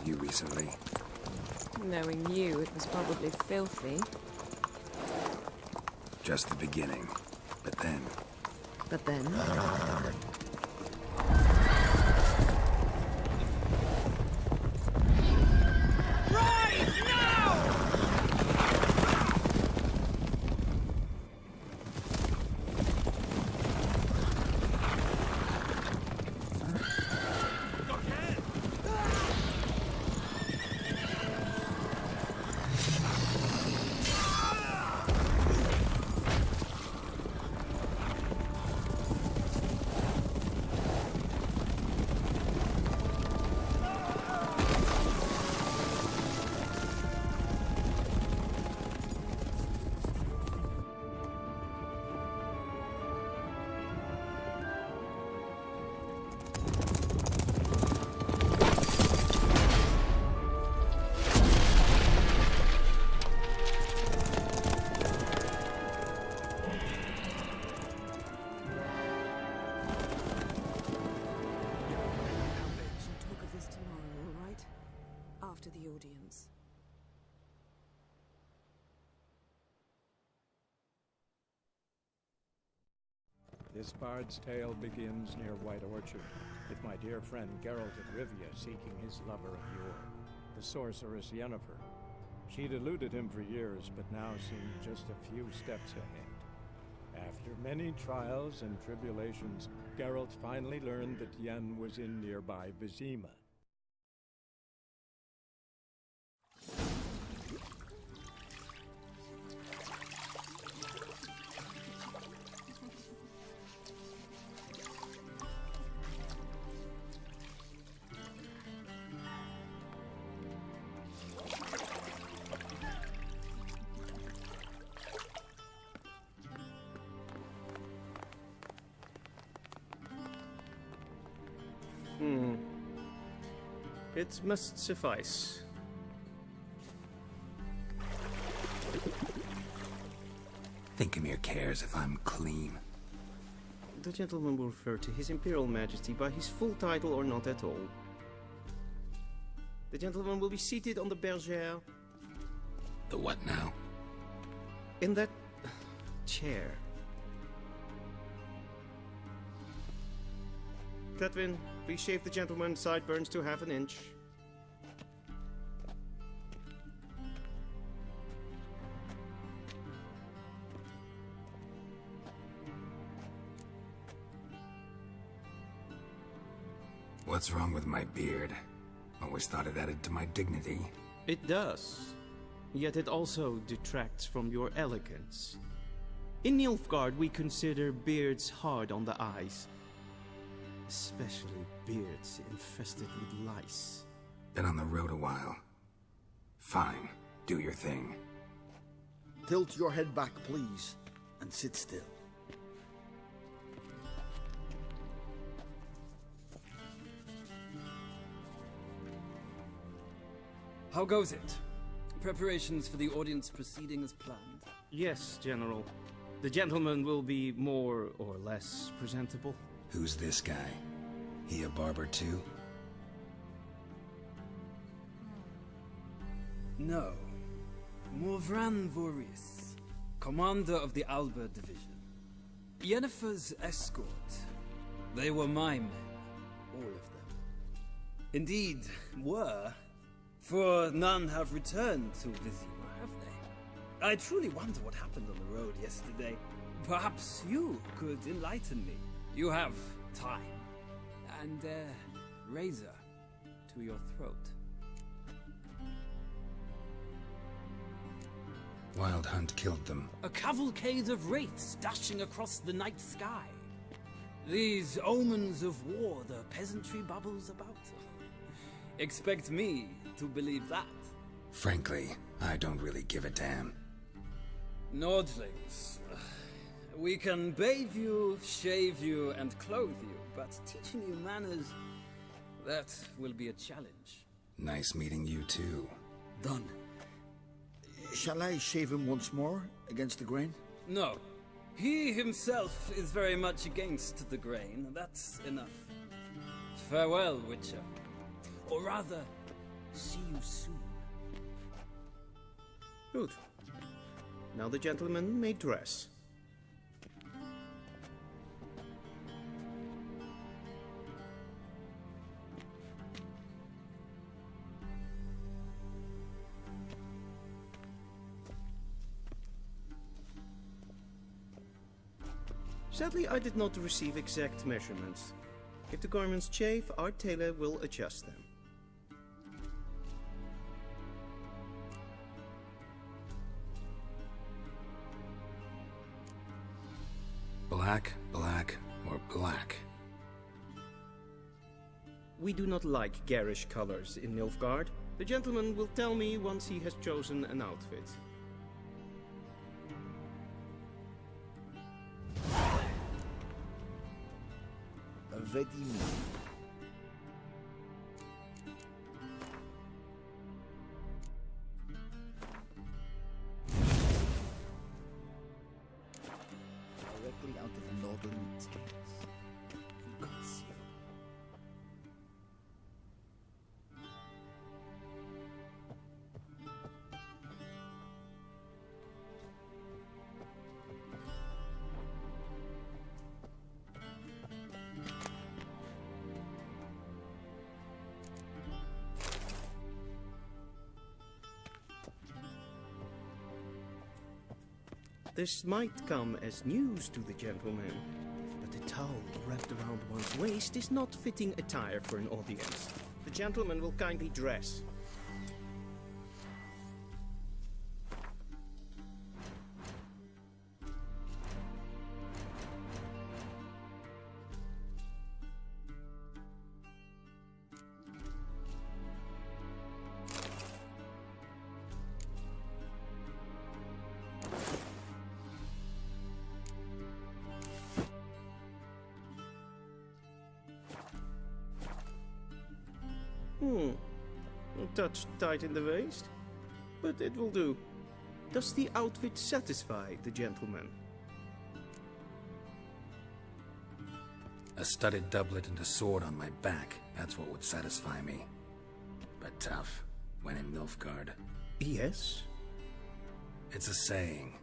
you recently? Knowing you, it was probably filthy. Just the beginning. But then... But then... After the audience. This bard's tale begins near White Orchard, with my dear friend Geralt of Rivia seeking his lover of yore, the sorceress Yennefer. She'd eluded him for years, but now seemed just a few steps ahead. After many trials and tribulations, Geralt finally learned that Yen was in nearby Vizima. It must suffice. Thinkamir cares if I'm clean. The gentleman will refer to His Imperial Majesty by his full title or not at all. The gentleman will be seated on the bergère. The what now? In that... chair. Tedwin, please shave the gentleman's sideburns to half an inch. What's wrong with my beard? Always thought it added to my dignity. It does. Yet it also detracts from your elegance. In Nilfgaard, we consider beards hard on the eyes. Especially beards infested with lice. Been on the road a while. Fine, do your thing. Tilt your head back, please, and sit still. How goes it? Preparations for the audience proceeding as planned? Yes, General. The gentleman will be more or less presentable. Who's this guy? He a barber too? No. Morvran Voorhis, commander of the Alba Division. Yennefer's escort. They were my men. All of them. Indeed, were. For none have returned to Vizima, have they? I truly wonder what happened on the road yesterday. Perhaps you could enlighten me. You have time. And razor to your throat. Wild Hunt killed them. A cavalcade of wraiths dashing across the night sky. These omens of war the peasantry bubbles about. Expect me to believe that. Frankly, I don't really give a damn. Nordlings. We can bathe you, shave you, and clothe you, but teaching you manners, that will be a challenge. Nice meeting you too. Done. Shall I shave him once more, against the grain? No. He himself is very much against the grain. That's enough. Farewell, Witcher. Or rather, See you soon. Good. Now the gentleman may dress. Sadly, I did not receive exact measurements. If the garments chafe, our tailor will adjust them. Black, black, or black? We do not like garish colors in Nilfgaard. The gentleman will tell me once he has chosen an outfit. Vedimi. Directly out of the northern tales. Inconceivable. This might come as news to the gentleman, but the towel wrapped around one's waist is not fitting attire for an audience. The gentleman will kindly dress. A touch tight in the waist, but it will do. Does the outfit satisfy the gentleman? A studded doublet and a sword on my back, that's what would satisfy me. But tough, when in Nilfgaard. Yes. It's a saying.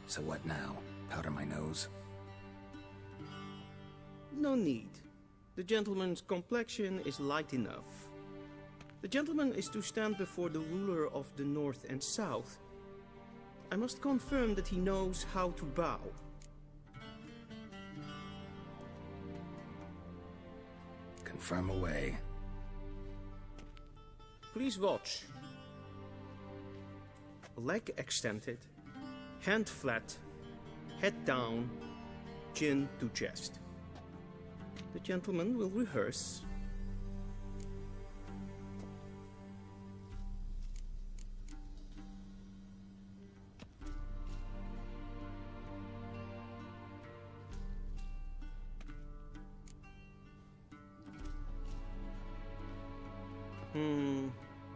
So what now? Powder my nose? No need. The gentleman's complexion is light enough. The gentleman is to stand before the ruler of the North and South. I must confirm that he knows how to bow. Confirm away. Please watch. Leg extended, hand flat, head down, chin to chest. The gentleman will rehearse.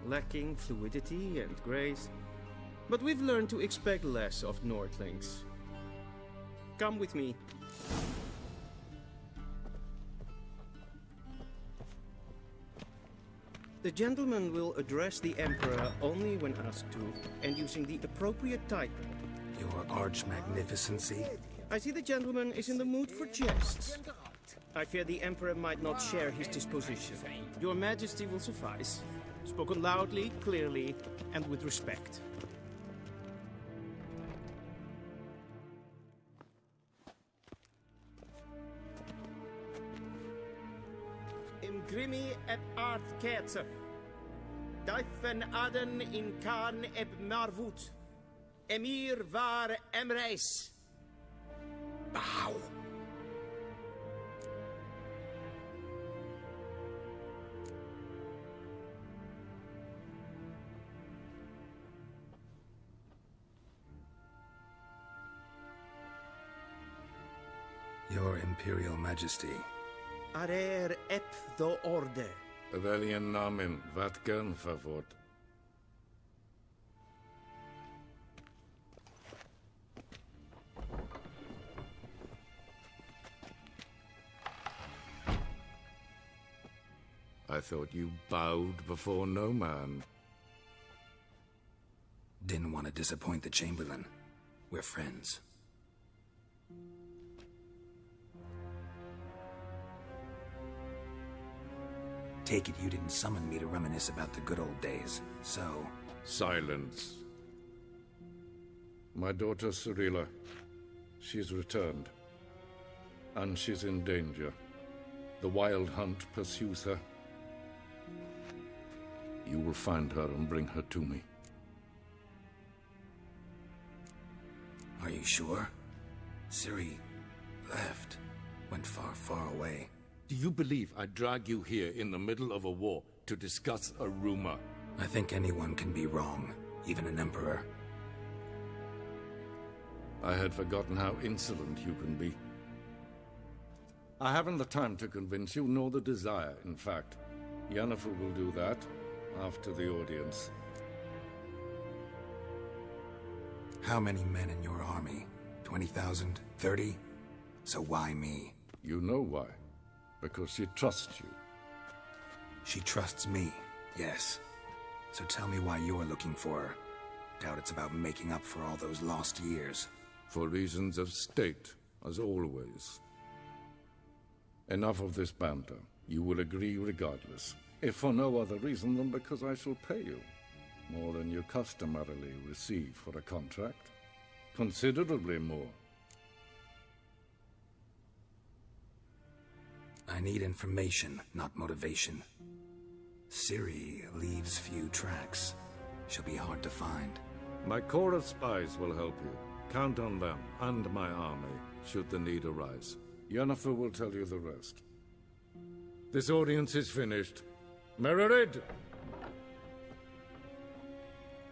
Lacking fluidity and grace. But we've learned to expect less of Nordlings. Come with me. The gentleman will address the Emperor only when asked to, and using the appropriate title. Your arch-magnificency? I see the gentleman is in the mood for jests. I fear the Emperor might not share his disposition. Your Majesty will suffice. Spoken loudly, clearly, and with respect. Imgrimi et art ketzer. Daifen aden in Khan eb marvut. Emir var emreis. Bow! Your Imperial Majesty. Arer ep do orde. Welchen Namen? Wat gern favort? I thought you bowed before no man. Didn't want to disappoint the Chamberlain. We're friends. Take it you didn't summon me to reminisce about the good old days, so... Silence. My daughter Cirilla, she's returned. And she's in danger. The Wild Hunt pursues her. You will find her and bring her to me. Are you sure? Ciri left. Went far, far away. Do you believe I drag you here in the middle of a war to discuss a rumor? I think anyone can be wrong, even an emperor. I had forgotten how insolent you can be. I haven't the time to convince you, nor the desire, in fact. Yennefer will do that after the audience. How many men in your army? 20,000? 30? So why me? You know why. Because she trusts you. She trusts me, yes. So tell me why you're looking for her. Doubt it's about making up for all those lost years. For reasons of state, as always. Enough of this banter. You will agree regardless. If for no other reason than because I shall pay you. More than you customarily receive for a contract. Considerably more. I need information, not motivation. Ciri leaves few tracks. She'll be hard to find. My corps of spies will help you. Count on them, and my army, should the need arise. Yennefer will tell you the rest. This audience is finished. Mererid!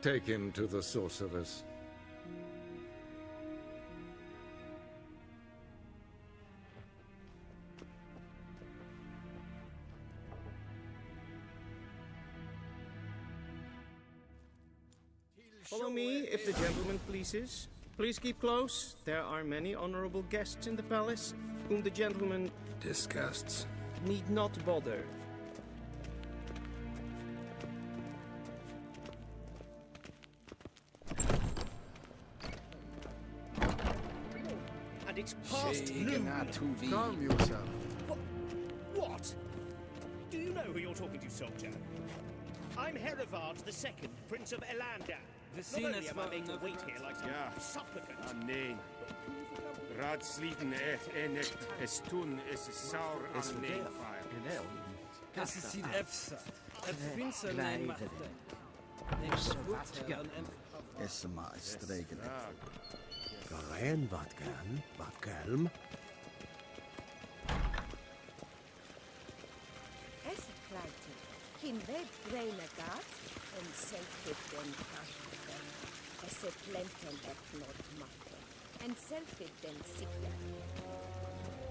Take him to the sorceress. Follow me, if the gentleman pleases. Please keep close. There are many honorable guests in the palace, whom the gentleman Disgusts. need not bother. And it's past noon. Calm yourself. What? Do you know who you're talking to, soldier? I'm Herivard II, Prince of Elander. The Not scene only is am I made to not wait here like some Ja. supplicant, Nee. Raadsliden echt es tun is saur aan neervaar. Es ist die Efsa. Het vindt mijn macht. Neem ze goed en Esma is streken. Garen wat kan, wat kalm. Esse kleite, kin web greine gat, en selfit den kasten. Esse plenten et not matten, en selfit den sikja.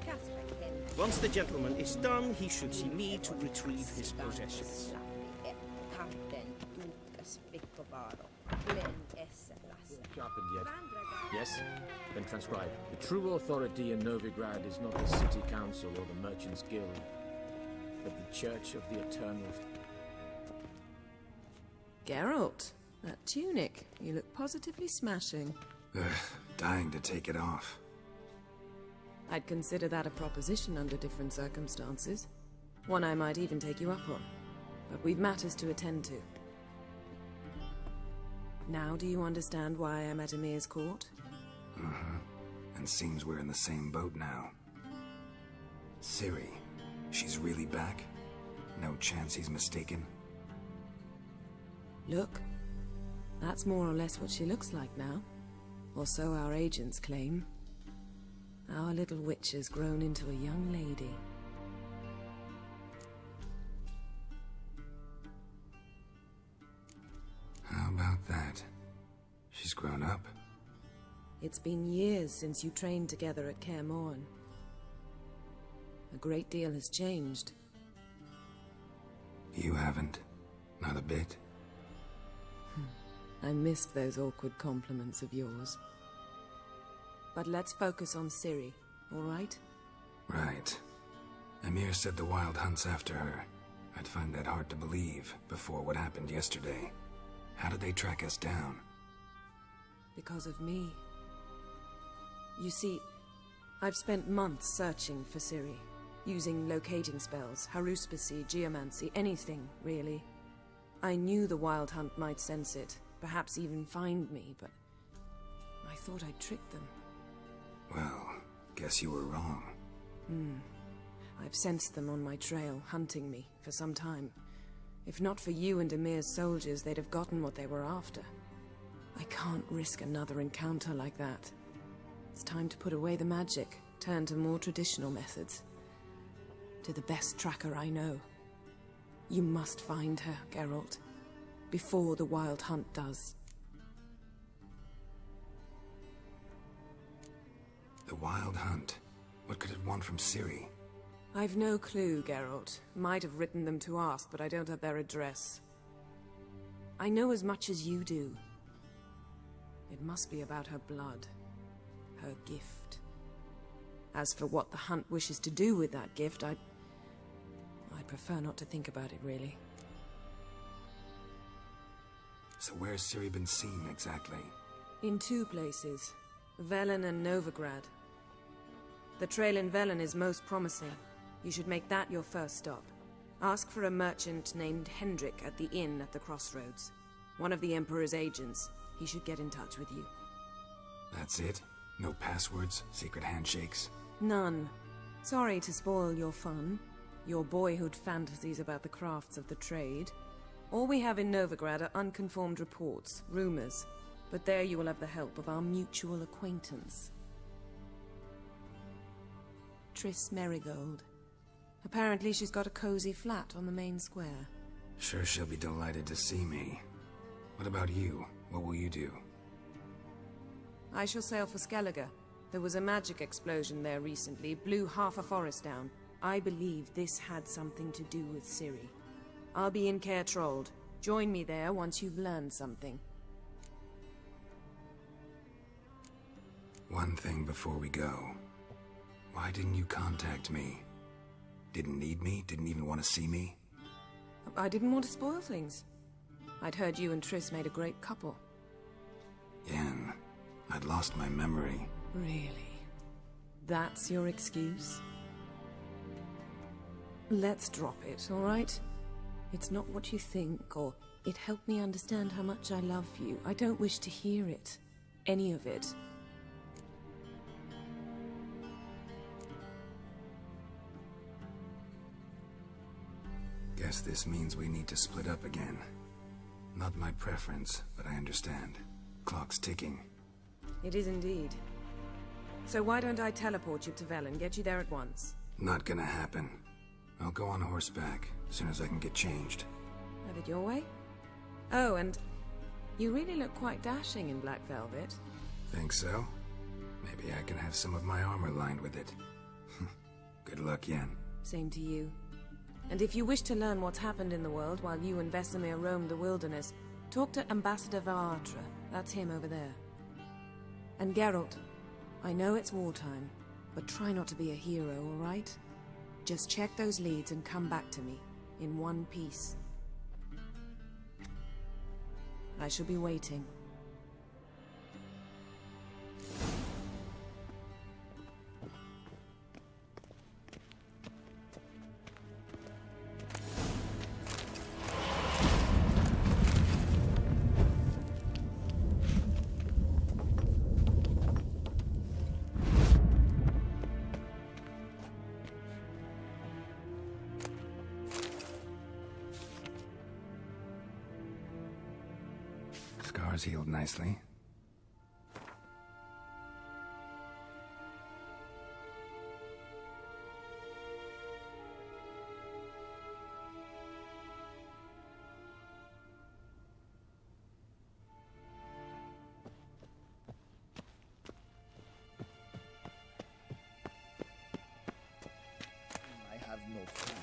Kasper ken. Once the gentleman is done, he should see me to retrieve his possessions. Kanten dukas vicovaro, len esse lasse. Sharpened yet. Yes, then transcribe. The true authority in Novigrad is not the city council or the merchants' guild, but the Church of the Eternal. Geralt, that tunic. You look positively smashing. Dying to take it off. I'd consider that a proposition under different circumstances. One I might even take you up on. But we've matters to attend to. Now do you understand why I'm at Emir's court? And seems we're in the same boat now. Ciri, she's really back? No chance he's mistaken? Look, that's more or less what she looks like now. Or so our agents claim. Our little witch has grown into a young lady. How about that? She's grown up? It's been years since you trained together at Kaer Morhen. A great deal has changed. You haven't? Not a bit? I missed those awkward compliments of yours. But let's focus on Ciri, all right? Right. Emir said the Wild Hunt's after her. I'd find that hard to believe before what happened yesterday. How did they track us down? Because of me. You see, I've spent months searching for Ciri, using locating spells, haruspicy, geomancy, anything, really. I knew the Wild Hunt might sense it, perhaps even find me, but I thought I'd tricked them. Well, guess you were wrong. I've sensed them on my trail, hunting me, for some time. If not for you and Emir's soldiers, they'd have gotten what they were after. I can't risk another encounter like that. It's time to put away the magic, turn to more traditional methods. To the best tracker I know. You must find her, Geralt, before the Wild Hunt does. The Wild Hunt? What could it want from Ciri? I've no clue, Geralt. Might have written them to ask, but I don't have their address. I know as much as you do. It must be about her blood. Her gift. As for what the Hunt wishes to do with that gift, I'd prefer not to think about it, really. So where's Ciri been seen, exactly? In two places. Velen and Novigrad. The trail in Velen is most promising. You should make that your first stop. Ask for a merchant named Hendrik at the inn at the crossroads. One of the Emperor's agents. He should get in touch with you. That's it? No passwords? Secret handshakes? None. Sorry to spoil your fun. Your boyhood fantasies about the crafts of the trade. All we have in Novigrad are unconfirmed reports, rumors. But there you will have the help of our mutual acquaintance. Triss Merigold. Apparently she's got a cozy flat on the main square. Sure she'll be delighted to see me. What about you? What will you do? I shall sail for Skellige. There was a magic explosion there recently, blew half a forest down. I believe this had something to do with Ciri. I'll be in Caer Trolde. Join me there once you've learned something. One thing before we go. Why didn't you contact me? Didn't need me? Didn't even want to see me? I didn't want to spoil things. I'd heard you and Triss made a great couple. Yen, I'd lost my memory. Really? That's your excuse? Let's drop it, all right? It's not what you think, or it helped me understand how much I love you. I don't wish to hear it. Any of it. Guess this means we need to split up again. Not my preference, but I understand. Clock's ticking. It is indeed. So why don't I teleport you to Velen, get you there at once? Not gonna happen. I'll go on horseback, as soon as I can get changed. Have it your way? Oh, and you really look quite dashing in black velvet. Think so? Maybe I can have some of my armor lined with it. Good luck, Yen. Same to you. And if you wish to learn what's happened in the world while you and Vesemir roamed the wilderness, talk to Ambassador Varatra. That's him over there. And Geralt, I know it's wartime, but try not to be a hero, all right? Just check those leads and come back to me, in one piece. I shall be waiting. Scars healed nicely. I have no time.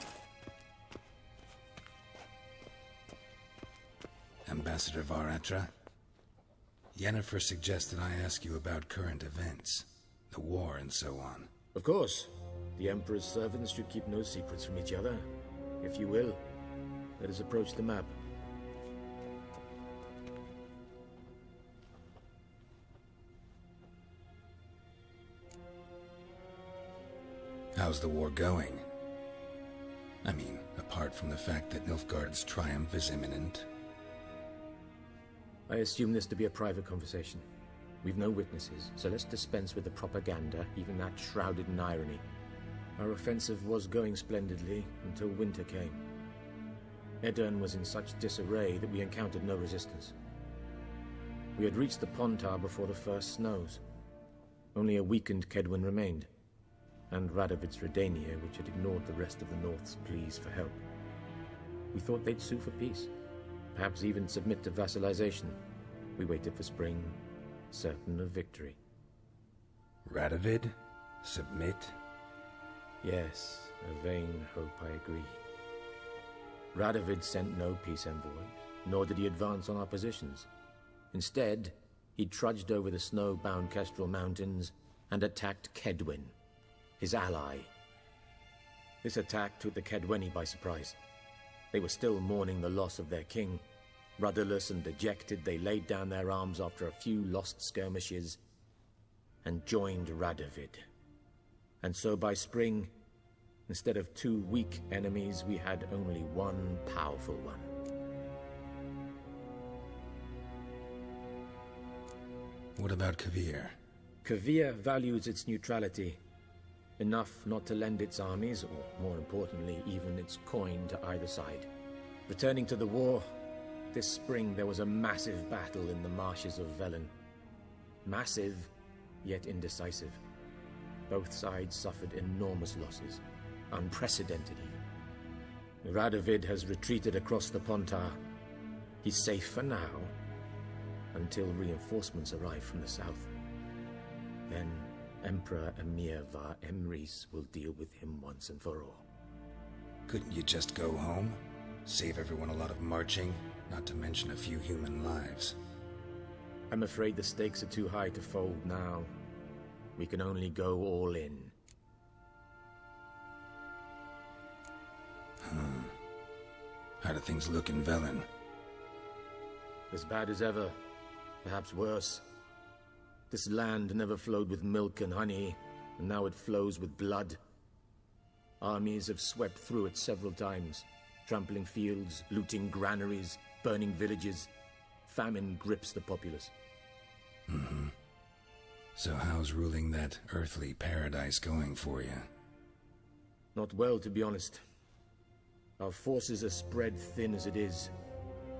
Ambassador Varatra? Yennefer suggested I ask you about current events, the war and so on. Of course. The Emperor's servants should keep no secrets from each other. If you will, Let us approach the map. How's the war going? I mean, apart from the fact that Nilfgaard's triumph is imminent. I assume this to be a private conversation. We've no witnesses, so let's dispense with the propaganda, even that shrouded in irony. Our offensive was going splendidly until winter came. Edirn was in such disarray that we encountered no resistance. We had reached the Pontar before the first snows. Only a weakened Kedwen remained, and Radovid's Redania, which had ignored the rest of the North's pleas for help. We thought they'd sue for peace, perhaps even submit to vassalization. We waited for spring, certain of victory. Radovid? Submit? Yes, a vain hope, I agree. Radovid sent no peace envoys, nor did he advance on our positions. Instead, he trudged over the snow-bound Kestrel Mountains and attacked Kedwen, his ally. This attack took the Kedweni by surprise. They were still mourning the loss of their king. Rudderless and dejected, they laid down their arms after a few lost skirmishes and joined Radovid. And so by spring, instead of 2 weak enemies, we had only one powerful one. What about Kovir? Kovir values its neutrality, enough not to lend its armies, or more importantly, even its coin to either side. Returning to the war, this spring there was a massive battle in the marshes of Velen. Massive, yet indecisive. Both sides suffered enormous losses, unprecedented even. Radovid has retreated across the Pontar. He's safe for now, until reinforcements arrive from the south. Then Emperor Emir var Emrys will deal with him once and for all. Couldn't you just go home? Save everyone a lot of marching, not to mention a few human lives. I'm afraid the stakes are too high to fold now. We can only go all in. How do things look in Velen? As bad as ever, perhaps worse. This land never flowed with milk and honey, and now it flows with blood. Armies have swept through it several times, trampling fields, looting granaries, burning villages. Famine grips the populace. So how's ruling that earthly paradise going for you? Not well, to be honest. Our forces are spread thin as it is,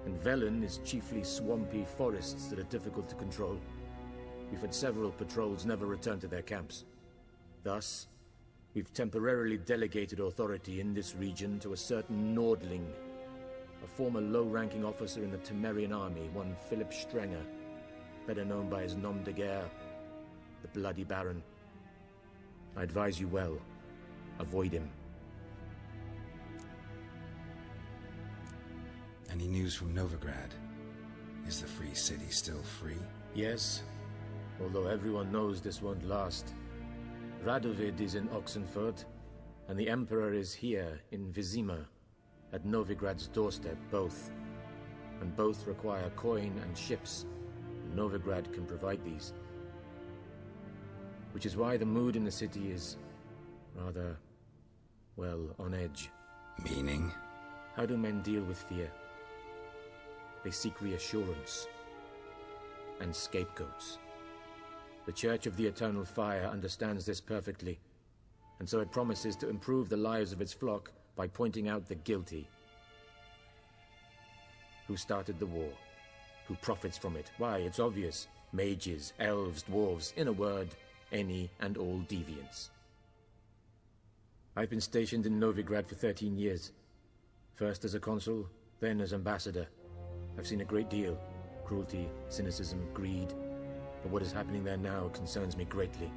and Velen is chiefly swampy forests that are difficult to control. We've had several patrols never return to their camps. Thus, we've temporarily delegated authority in this region to a certain Nordling, a former low-ranking officer in the Temerian army, one Philip Strenger, better known by his nom de guerre, the Bloody Baron. I advise you well. Avoid him. Any news from Novigrad? Is the free city still free? Yes, although everyone knows this won't last. Radovid is in Oxenfurt, and the Emperor is here in Vizima, at Novigrad's doorstep, both. And both require coin and ships. Novigrad can provide these. Which is why the mood in the city is rather, well, on edge. Meaning? How do men deal with fear? They seek reassurance and scapegoats. The Church of the Eternal Fire understands this perfectly, and so it promises to improve the lives of its flock by pointing out the guilty. Who started the war? Who profits from it? Why, it's obvious. Mages, elves, dwarves, in a word, any and all deviants. I've been stationed in Novigrad for 13 years. First as a consul, then as ambassador. I've seen a great deal. Cruelty, cynicism, greed. But what is happening there now concerns me greatly.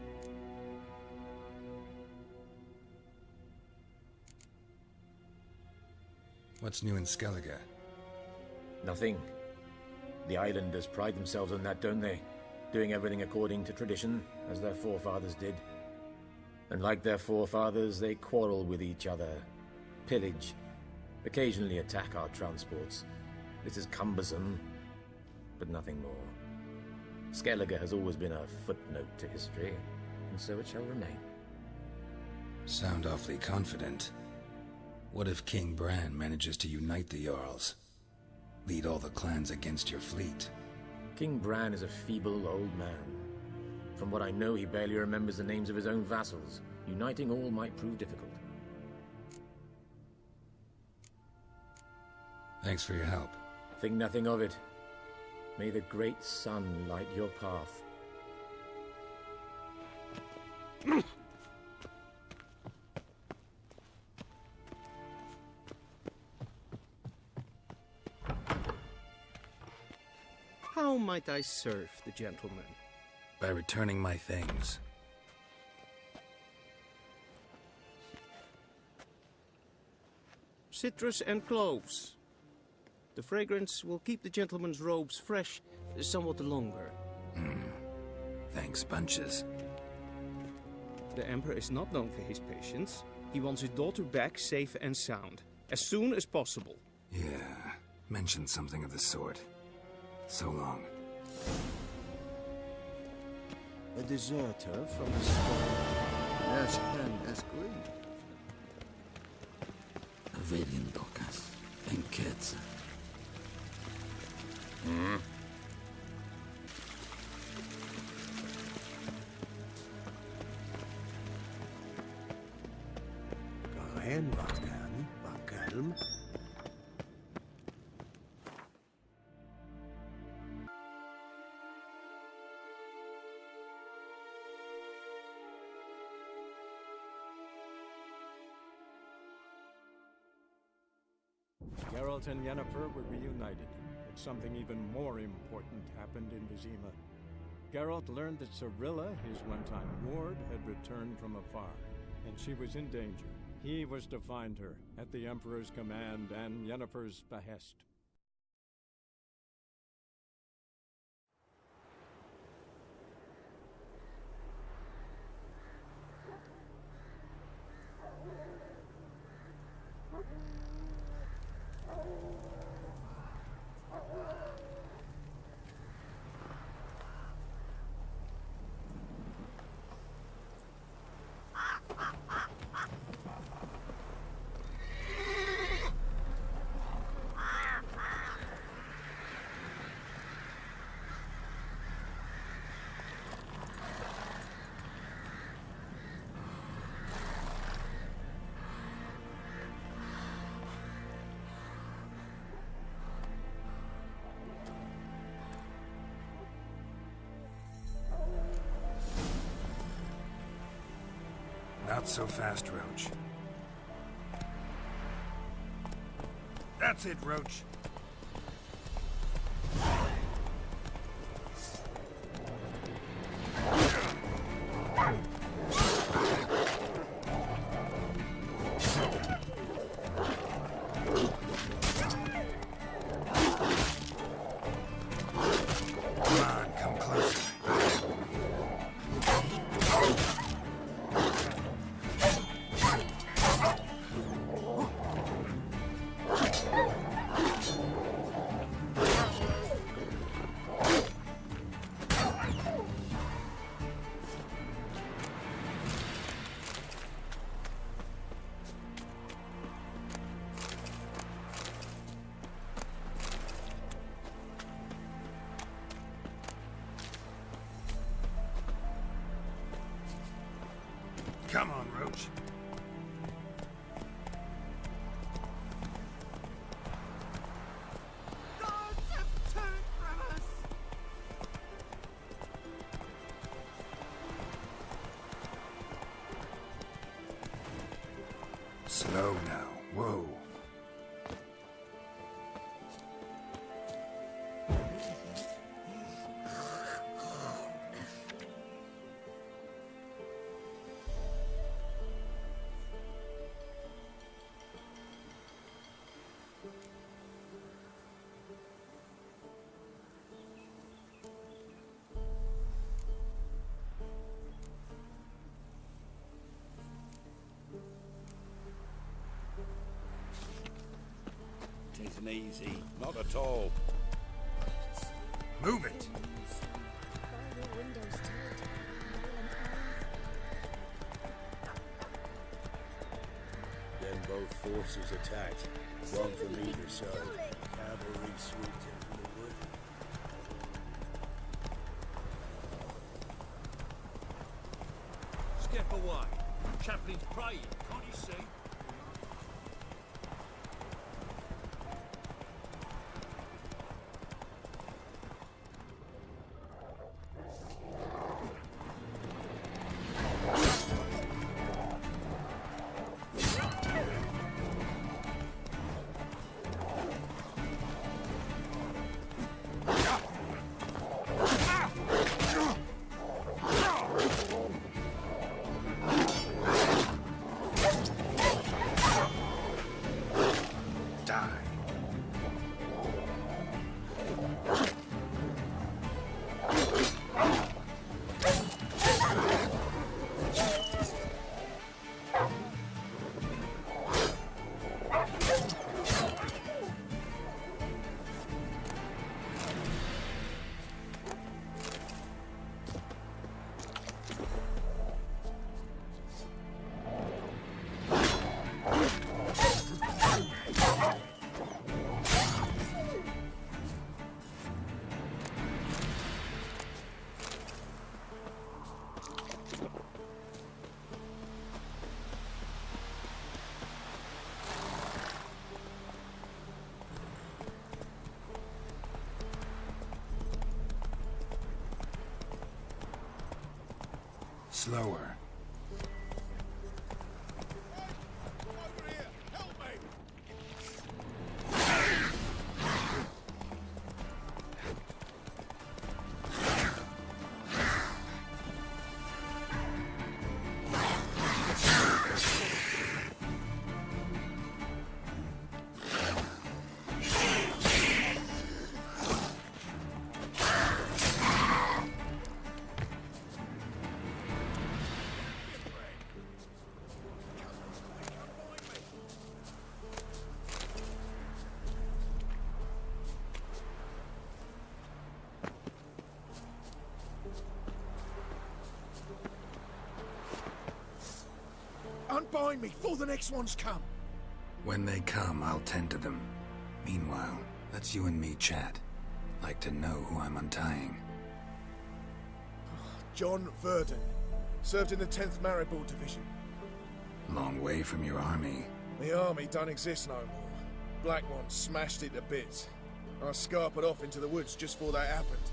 What's new in Skellige? Nothing. The islanders pride themselves on that, don't they? Doing everything according to tradition, as their forefathers did. And like their forefathers, they quarrel with each other, pillage, occasionally attack our transports. This is cumbersome, but nothing more. Skellige has always been a footnote to history, and so it shall remain. Sound awfully confident. What if King Bran manages to unite the Jarls? Lead all the clans against your fleet? King Bran is a feeble old man. From what I know, he barely remembers the names of his own vassals. Uniting all might prove difficult. Thanks for your help. Think nothing of it. May the great sun light your path. How might I serve the gentleman? By returning my things. Citrus and cloves. The fragrance will keep the gentleman's robes fresh somewhat longer. Thanks, bunches. The Emperor is not known for his patience. He wants his daughter back safe and sound, as soon as possible. Yeah, mentioned something of the sort. So long. A deserter from the storm. Yes, and as green. Avelian Dokas. And kids. Garen Vatkan, Vatkelm. Geralt and Yennefer were reunited, but something even more important happened in Vizima. Geralt learned that Cirilla, his one-time ward, had returned from afar, and she was in danger. He was to find her, at the Emperor's command and Yennefer's behest. Not so fast, Roach. That's it, Roach. Come on, come closer. Come on, Roach. Slow now. Whoa. and easy. Not at all. Move it! Then both forces attacked, one from either side. Cavalry swooped into the wood. Step away. Chaplain's praying, can't you see? Slower. Unbind me before the next ones come. When they come, I'll tend to them. Meanwhile, let's you and me chat. Like to know who I'm untying. John Verdon. Served in the 10th Maribor Division. Long way from your army. The army don't exist no more. Black Ones smashed it to bits. I scarpered off into the woods just before that happened.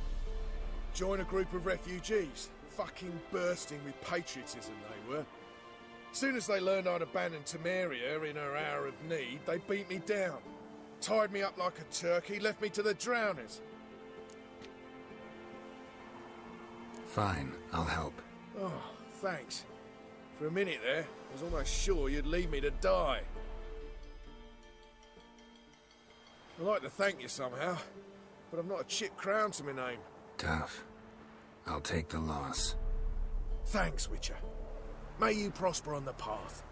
Joined a group of refugees. Fucking bursting with patriotism they were. Soon as they learned I'd abandoned Temeria in her hour of need, they beat me down. Tied me up like a turkey, left me to the drowners. Fine, I'll help. Oh, thanks. For a minute there, I was almost sure you'd leave me to die. I'd like to thank you somehow, but I've not a chip crown to my name. Tough. I'll take the loss. Thanks, Witcher. May you prosper on the path.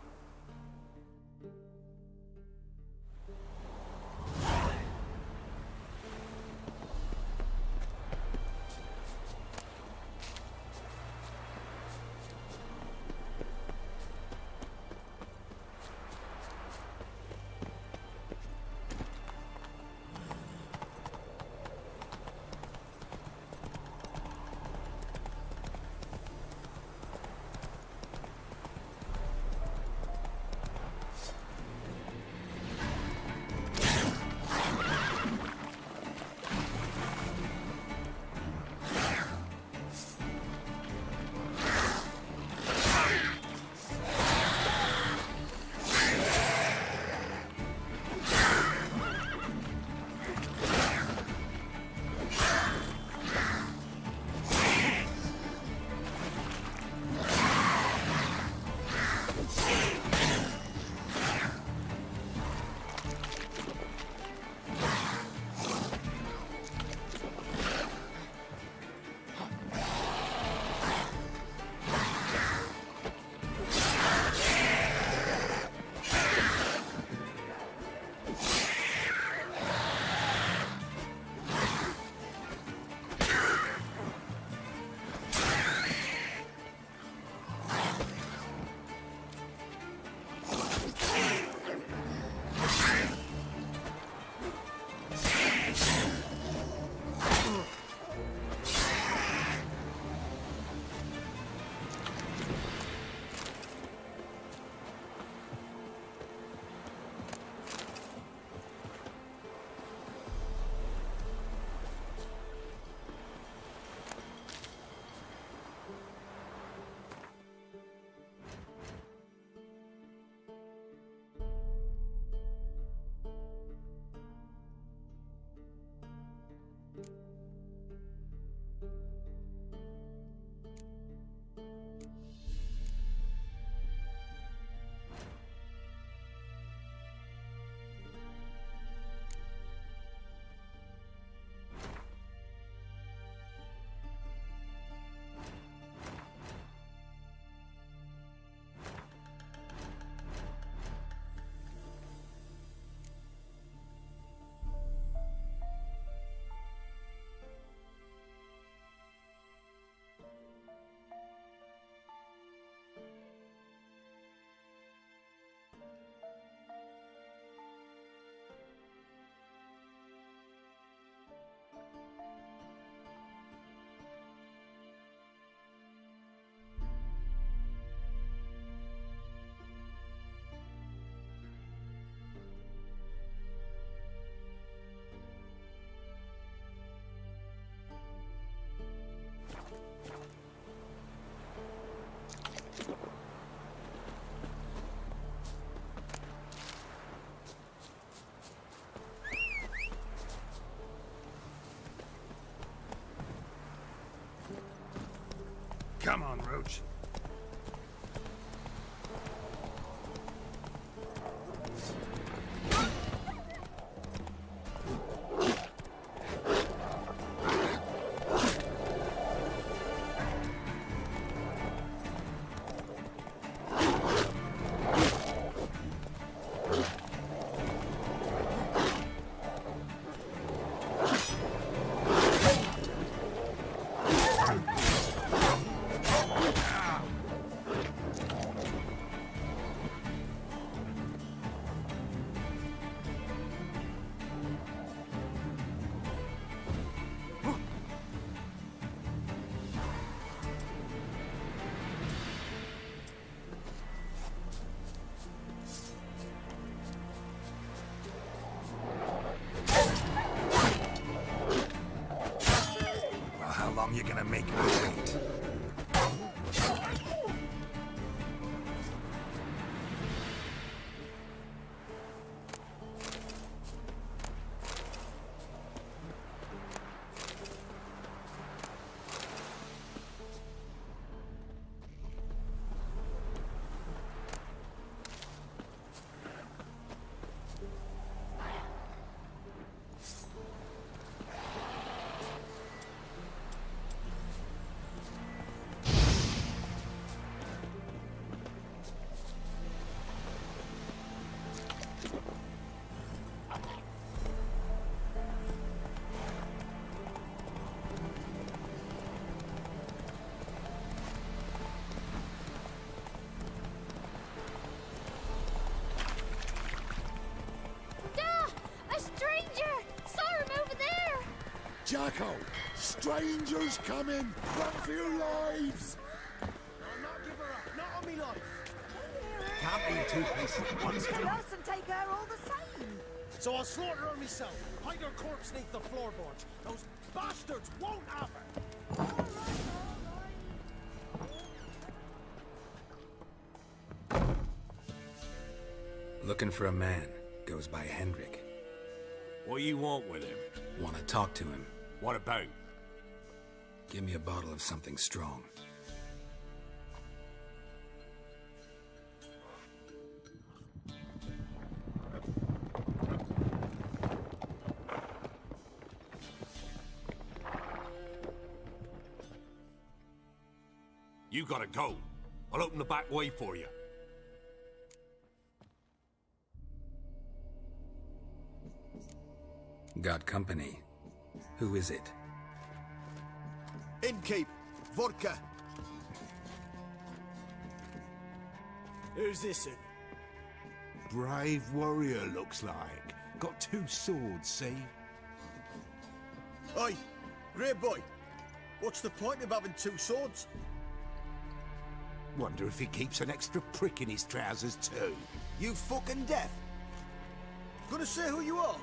Come on, Roach. You're gonna make me wait. Jacko! Strangers coming! Run for your lives! I'll not give her up. Not on me life. Can't be in two places at once. Kill us and take her all the same. So I'll slaughter her myself. Hide her corpse neath the floorboards. Those bastards won't have her. Looking for a man. Goes by Hendrik. What you want with him? Want to talk to him. What about? Give me a bottle of something strong. You gotta go. I'll open the back way for you. Got company. Who is it? Innkeep, vodka. Who's this in? Brave warrior, looks like. Got 2 swords, see? Oi, Grey Boy. What's the point of having 2 swords? Wonder if he keeps an extra prick in his trousers too. You fucking deaf? Gonna say who you are?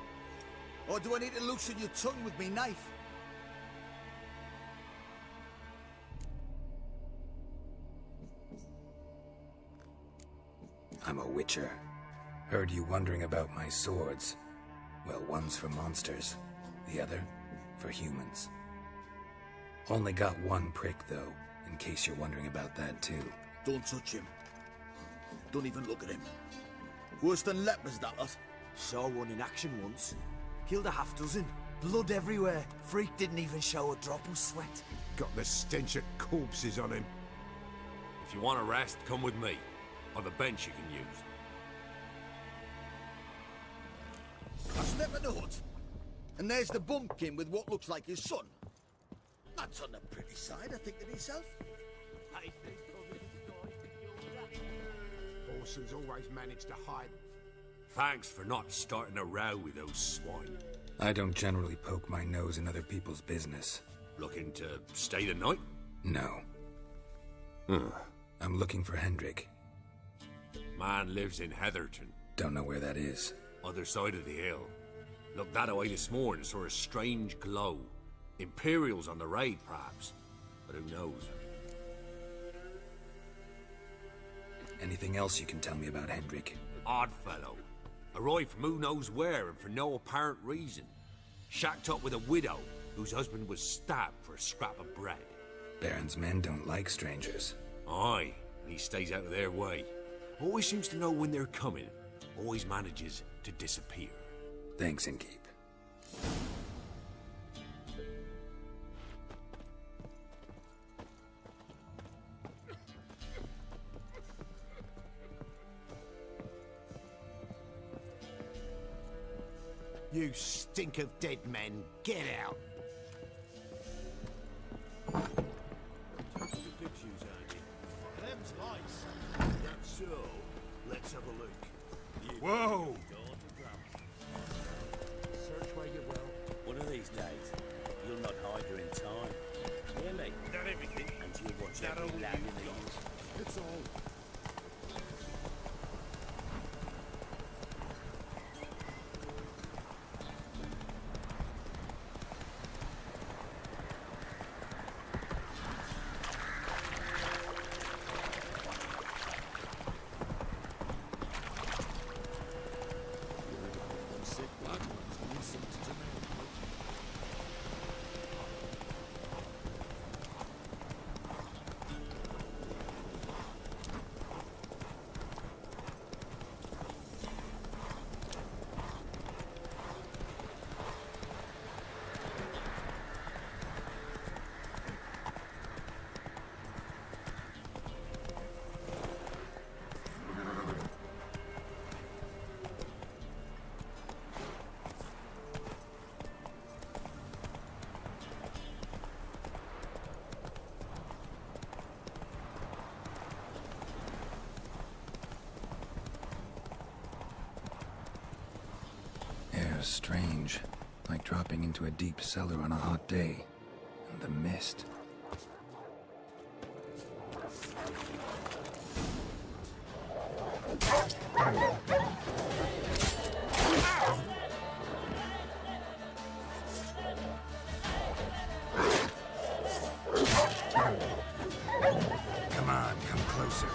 Or do I need to loosen your tongue with me knife? I'm a witcher. Heard you wondering about my swords. Well, one's for monsters, the other for humans. Only got 1 prick, though, in case you're wondering about that, too. Don't touch him. Don't even look at him. Worse than lepers, that lot. Saw one in action once. Killed a half-dozen. Blood everywhere. Freak didn't even show a drop of sweat. Got the stench of corpses on him. If you want a rest, come with me. Or the bench you can use. I slept in the hut. And there's the bumpkin with what looks like his son. That's on the pretty side, I think to myself. Orson's always managed to hide. Thanks for not starting a row with those swine. I don't generally poke my nose in other people's business. Looking to stay the night? No. I'm looking for Hendrik. Man lives in Heatherton. Don't know where that is. Other side of the hill. Looked that away this morning, saw a strange glow. Imperials on the raid, perhaps. But who knows? Anything else you can tell me about Hendrik? Odd fellow. Arrived from who knows where and for no apparent reason. Shacked up with a widow whose husband was stabbed for a scrap of bread. Baron's men don't like strangers. Aye, and he stays out of their way. Always seems to know when they're coming. Always manages to disappear. Thanks, Inkeep. You stink of dead men. Get out. Them's lice. That's so. Let's have a look. Whoa! Search where you will. One of these days, you'll not hide her in time. Hear me? Not everything. And you'll watch Not every all lad in you've the got. youth. It's all. Air's strange, like dropping into a deep cellar on a hot day. And the mist. Come on, come closer.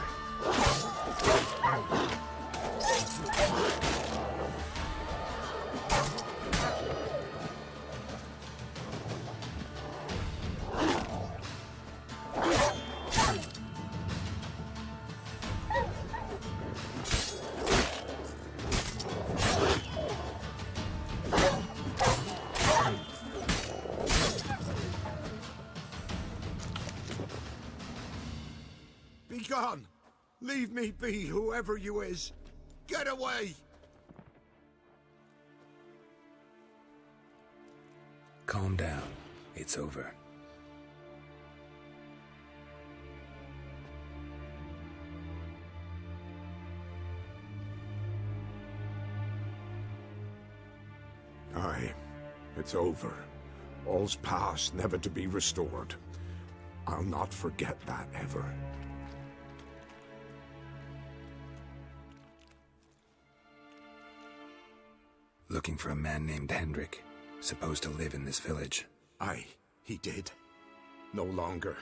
Be gone! Leave me be, whoever you is! Get away! Calm down. It's over. Aye, it's over. All's past, never to be restored. I'll not forget that ever. Looking for a man named Hendrik, supposed to live in this village. Aye, he did. No longer.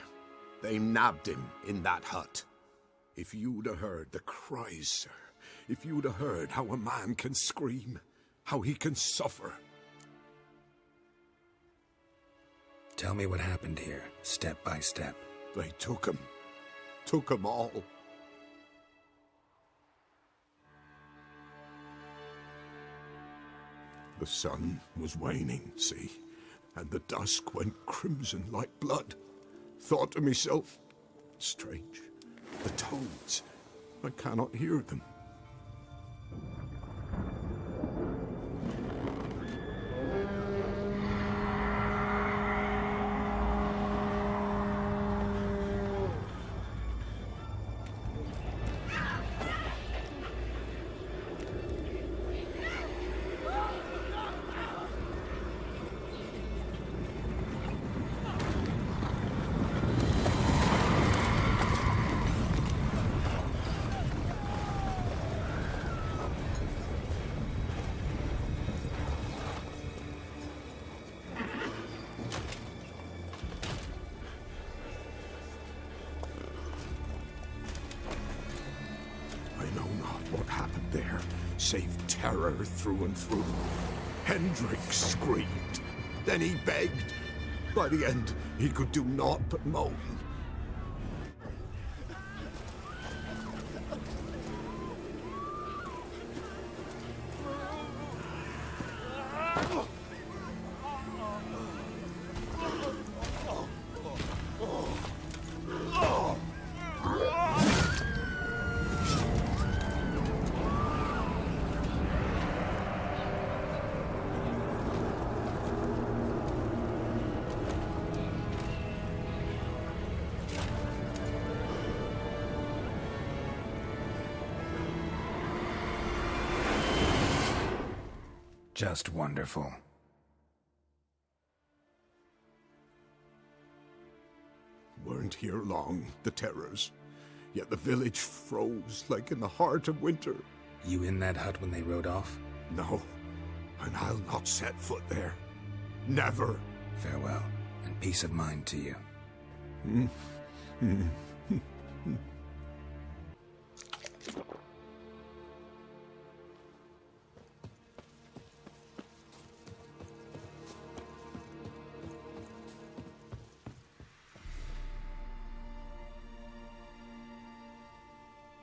They nabbed him in that hut. If you'd have heard the cries, sir. If you'd have heard how a man can scream, how he can suffer. Tell me what happened here, step by step. They took him. Took him all. The sun was waning, see, and the dusk went crimson like blood. Thought to myself, strange, the toads, I cannot hear them. Save terror through and through. Hendrik screamed. Then he begged. By the end, he could do naught but moan. Just wonderful. Weren't here long, the terrors. Yet the village froze like in the heart of winter. You in that hut when they rode off? No, and I'll not set foot there. Never. Farewell, and peace of mind to you.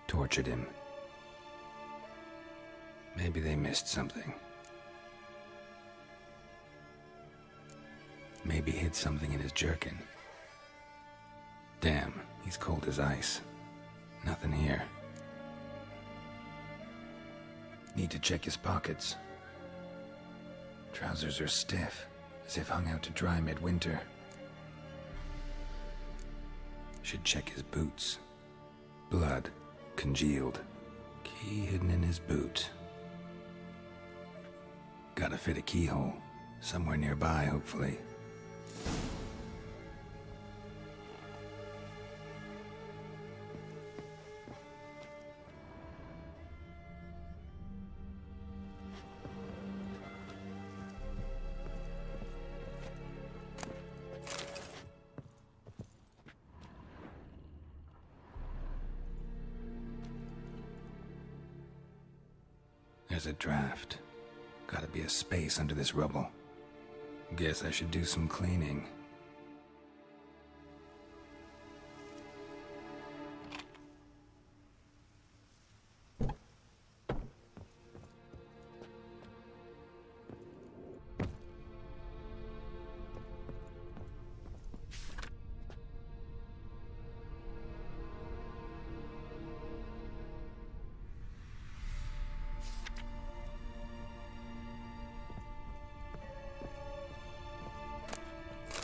Tortured him. Maybe they missed something. Maybe hid something in his jerkin. Damn, he's cold as ice. Nothing here. Need to check his pockets. Trousers are stiff, as if hung out to dry midwinter. Should check his boots. Blood. Congealed. Key hidden in his boot. Gotta fit a keyhole. Somewhere nearby, hopefully. There's a draft. Gotta be a space under this rubble. Guess I should do some cleaning.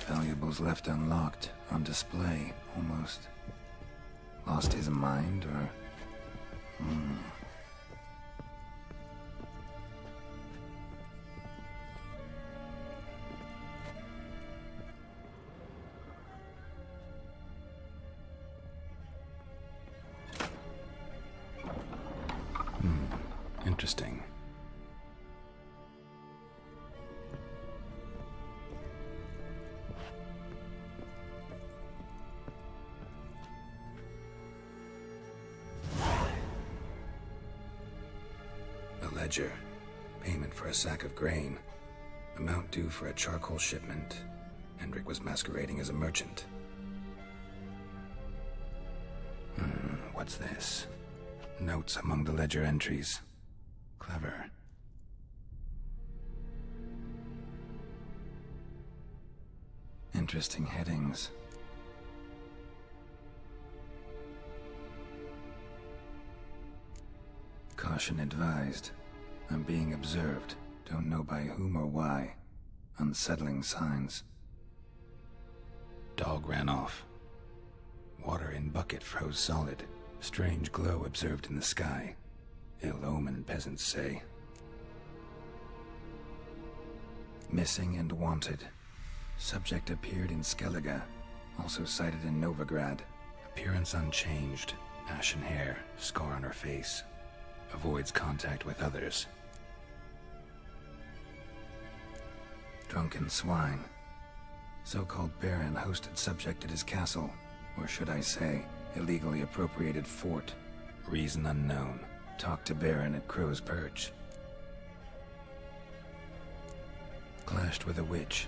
Valuables left unlocked, on display, almost. Lost his mind, or... Interesting. Ledger. Payment for a sack of grain. Amount due for a charcoal shipment. Hendrik was masquerading as a merchant. What's this? Notes among the ledger entries. Clever. Interesting headings. Caution advised. I'm being observed. Don't know by whom or why. Unsettling signs. Dog ran off. Water in bucket froze solid. Strange glow observed in the sky. Ill omen, peasants say. Missing and wanted. Subject appeared in Skellige. Also sighted in Novigrad. Appearance unchanged. Ashen hair. Scar on her face. Avoids contact with others. Drunken swine. So-called baron hosted subject at his castle, or should I say, illegally appropriated fort. Reason unknown. Talked to baron at Crow's Perch. Clashed with a witch.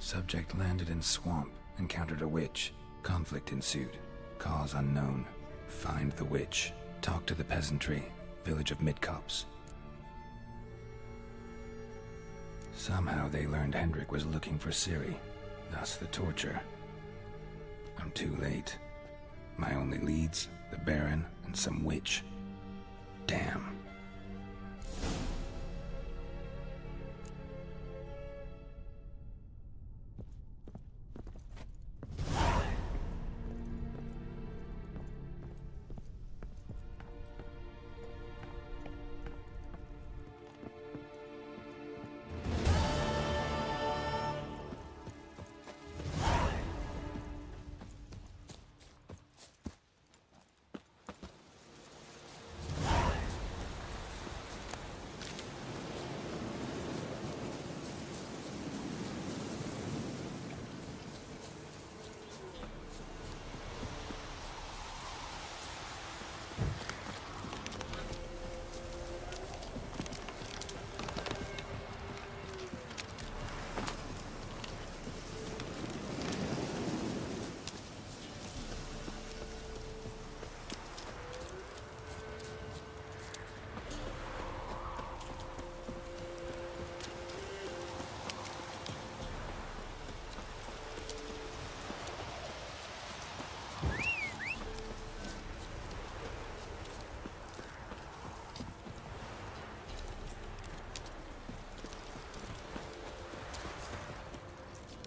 Subject landed in swamp, encountered a witch. Conflict ensued. Cause unknown. Find the witch. Talk to the peasantry. Village of Midcopse. Somehow they learned Hendrik was looking for Ciri. Thus the torture. I'm too late. My only leads, the Baron and some witch. Damn.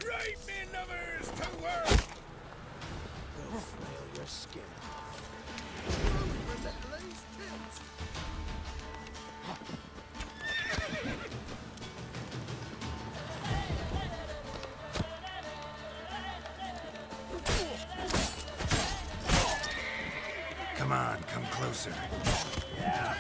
Right, men lovers, to work! They'll flail your skin off. Come on, come closer. Yeah.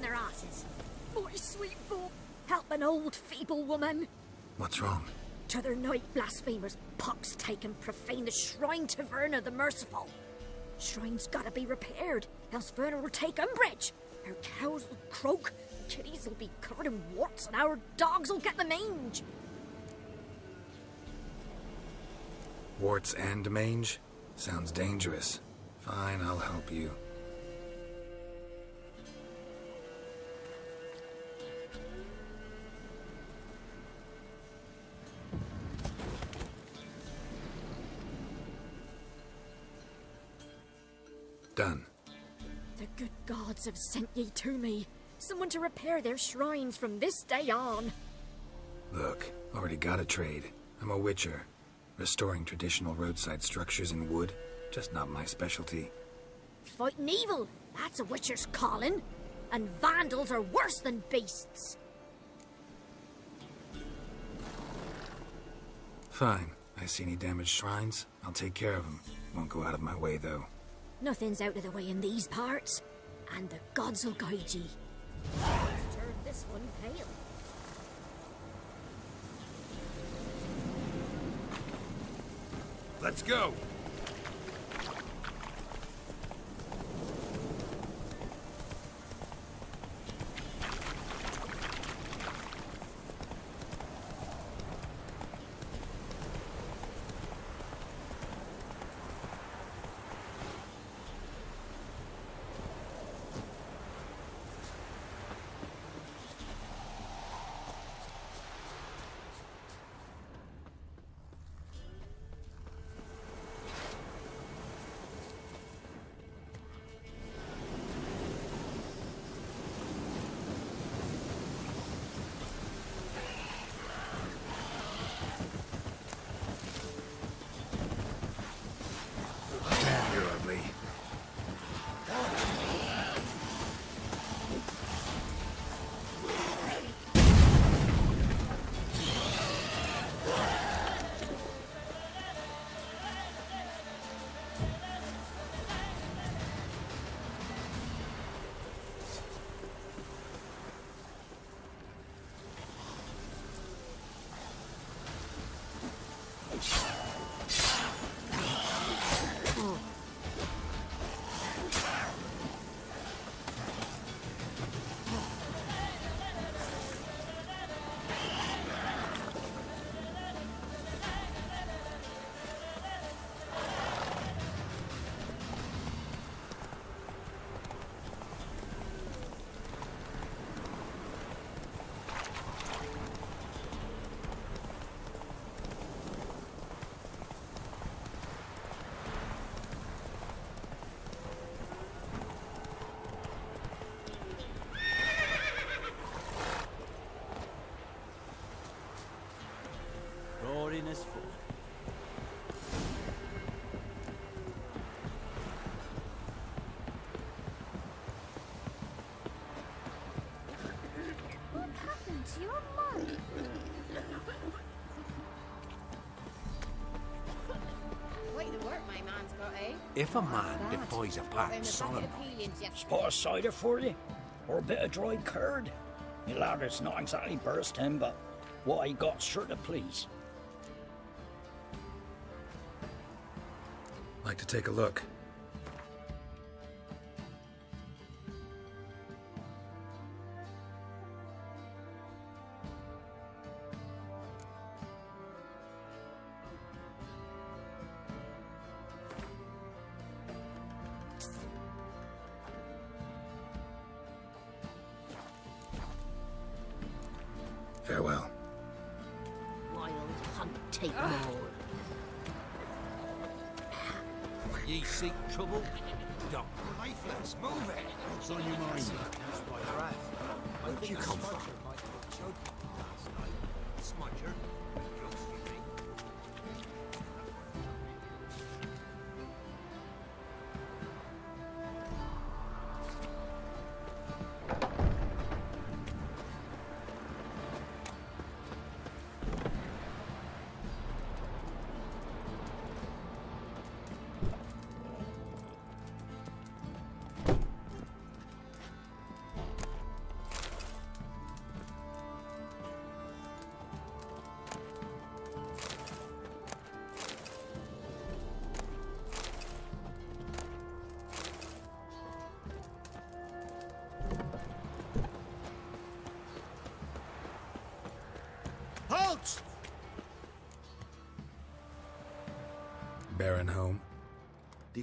their asses. My sweet boy, help an old feeble woman. What's wrong? T'other night blasphemers pox take and profane the shrine to Verna the Merciful. Shrine's gotta be repaired, else Verna will take umbrage. Our cows will croak, kitties will be covered in warts, and our dogs will get the mange. Warts and mange? Sounds dangerous. Fine, I'll help you. Done. The good gods have sent ye to me. Someone to repair their shrines from this day on. Look, already got a trade. I'm a witcher. Restoring traditional roadside structures in wood, just not my specialty. Fighting evil, that's a witcher's calling. And vandals are worse than beasts. Fine. I see any damaged shrines, I'll take care of them. Won't go out of my way, though. Nothing's out of the way in these parts, and the gods will guide ye. Turn this one pale. Let's go! You're ugly. Roaring as full. What happened to your mum? Quite the work my man's got, eh? If a man defies a pact solemn, Spot of cider for you? Or a bit of dried curd? Me lad, it's not exactly burst him, but what I got sure to please. Like to take a look. Farewell. Wild hunt take them all. ye seek trouble? Don't. Lifeless, move it! What's on your mind? Where'd you come from? Smudger?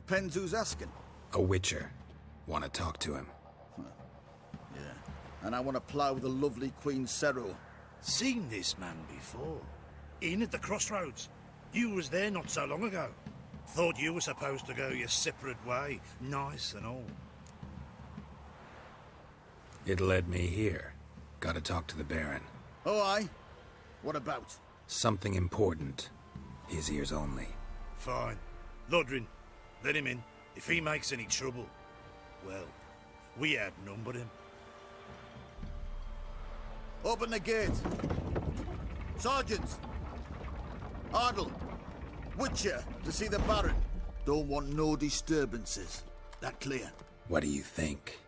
Depends who's asking. A witcher. Want to talk to him. Yeah. And I want to plough the lovely Queen Cero. Seen this man before. In at the crossroads. You was there not so long ago. Thought you were supposed to go your separate way, nice and all. It led me here. Gotta talk to the Baron. Oh, aye? What about? Something important. His ears only. Fine. Lodrin, let him in. If he makes any trouble, well, we outnumber him. Open the gate. Sergeants! Ardle! Witcher, to see the Baron. Don't want no disturbances. That clear? What do you think?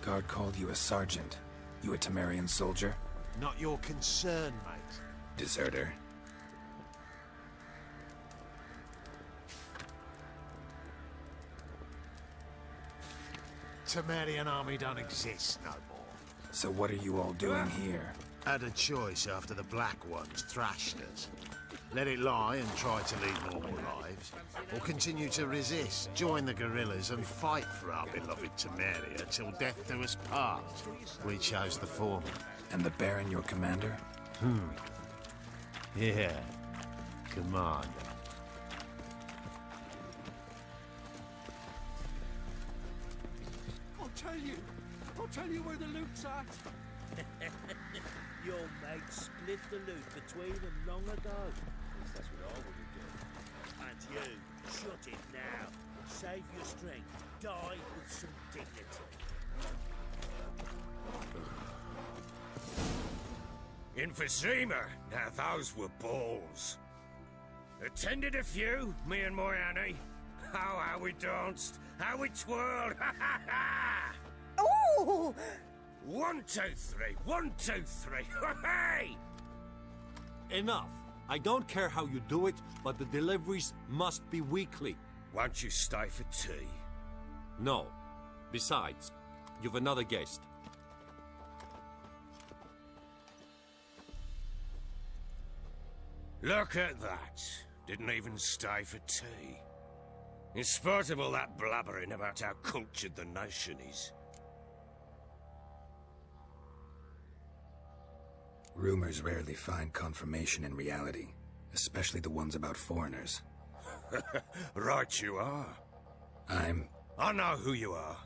Guard called you a sergeant. You a Temerian soldier? Not your concern, mate. Deserter. Temerian army don't exist no more. So what are you all doing here? Had a choice after the Black Ones thrashed us. Let it lie and try to lead normal lives, or continue to resist, join the guerrillas and fight for our beloved Temeria till death do us part. We chose the former. And the Baron your commander? Yeah, commander. I'll tell you where the loot's at. Your mate split the loot between them long ago. At least that's what I would have done. And you, shut it now. Save your strength. Die with some dignity. Emphysema. Now those were balls. Attended a few, me and my Annie. Oh, how we danced, how we twirled. Ha ha ha! Ooh! 1, 2, 3. 1, 2, 3. Hey! Enough. I don't care how you do it, but the deliveries must be weekly. Won't you stay for tea? No. Besides, you've another guest. Look at that. Didn't even stay for tea. In spite of all that blabbering about how cultured the nation is. Rumors rarely find confirmation in reality, especially the ones about foreigners. Right you are. I know who you are.